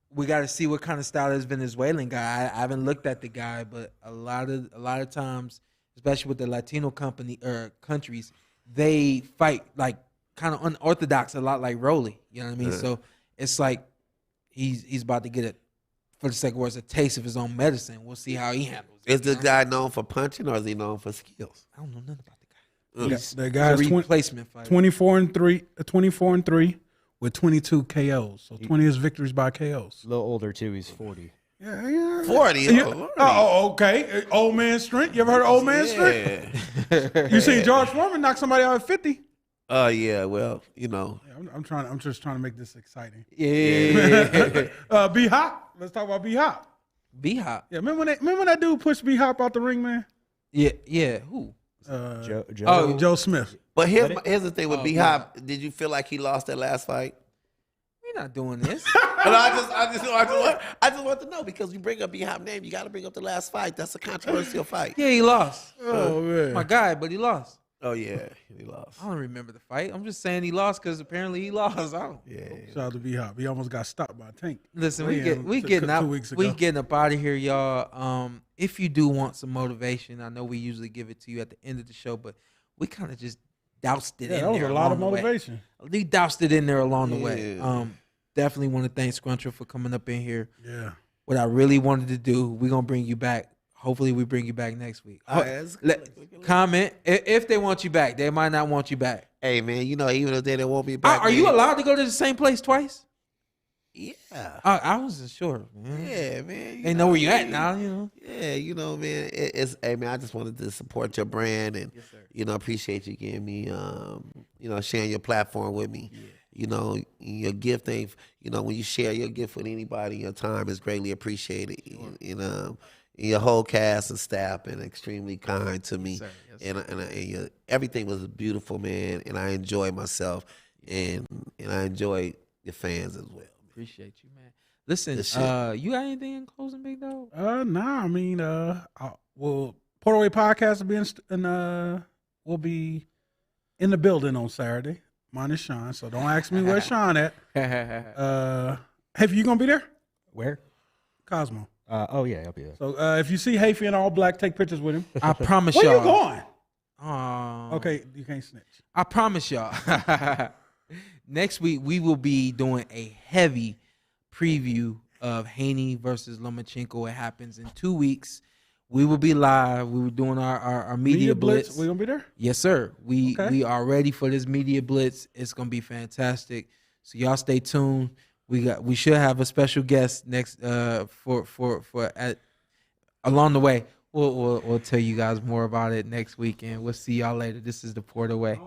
we got to see what kind of style this Venezuelan guy. I haven't looked at the guy, but a lot of times, especially with the Latino countries, they fight like kind of unorthodox, a lot like Rolly. You know what I mean? So it's like he's about to get it, for the sake of words, a taste of his own medicine. We'll see how he handles it. Is this guy known for punching or is he known for skills? I don't know nothing about the guy. The guy's a replacement fighter. 24-3 with 22 KOs. So 20 is victories by KOs. A little older too. He's 40. Yeah. 40. Okay. Old man strength. You ever heard of old man strength? You seen George Foreman knock somebody out at 50? Yeah. Well, you know. Yeah, I'm just trying to make this exciting. Yeah. B Hop. Let's talk about B Hop. B Hop. Yeah. Remember when that dude pushed B Hop out the ring, man? Yeah. Who? Joe Smith. But here's the thing with B Hop. Did you feel like he lost that last fight? We're not doing this. I just want to know because you bring up B Hop name, you got to bring up the last fight. That's a controversial fight. Yeah, he lost. Oh man, my guy, but he lost. Oh yeah, he lost. I don't remember the fight. I'm just saying he lost because apparently he lost. Shout out to B Hop. He almost got stopped by a tank. Listen, we getting up out of here, y'all. If you do want some motivation, I know we usually give it to you at the end of the show, but we kind of just doused it in there. That was a lot of motivation. We doused it in there along the way. Definitely want to thank Scruncho for coming up in here. Yeah. What I really wanted to do, we're gonna bring you back. Hopefully we bring you back next week. Comment if they want you back. They might not want you back. Hey man, you know, even if they don't want me back. Are you allowed to go to the same place twice? Yeah. I wasn't sure, man. Yeah, man. They know where you're at now, you know. Yeah, you know, man. Hey man, I just wanted to support your brand and appreciate you giving me sharing your platform with me. Yeah. You know, your gift ain't, when you share your gift with anybody, your time is greatly appreciated. Sure. Your whole cast and staff been extremely kind to me. Yes, sir. And everything was beautiful, man. And I enjoy myself, and I enjoy your fans as well. Appreciate you, man. Listen, you got anything in closing, big dog? Nah. I mean, well, PorterWay Podcast will be in the building on Saturday. Mine is Sean, so don't ask me where's Sean at. Have you gonna be there? Where? Cosmo. Oh yeah, I'll be there. So if you see Hafey in all black, take pictures with him. I promise Where y'all. you going? Okay, you can't snitch. I promise y'all. Next week we will be doing a heavy preview of Haney versus Lomachenko. It happens in 2 weeks. We will be live. We were doing our media blitz. We gonna be there? Yes, sir. We are ready for this media blitz. It's gonna be fantastic. So y'all stay tuned. We should have a special guest next along the way. We'll tell you guys more about it next week, and we'll see y'all later. This is the PorterWay.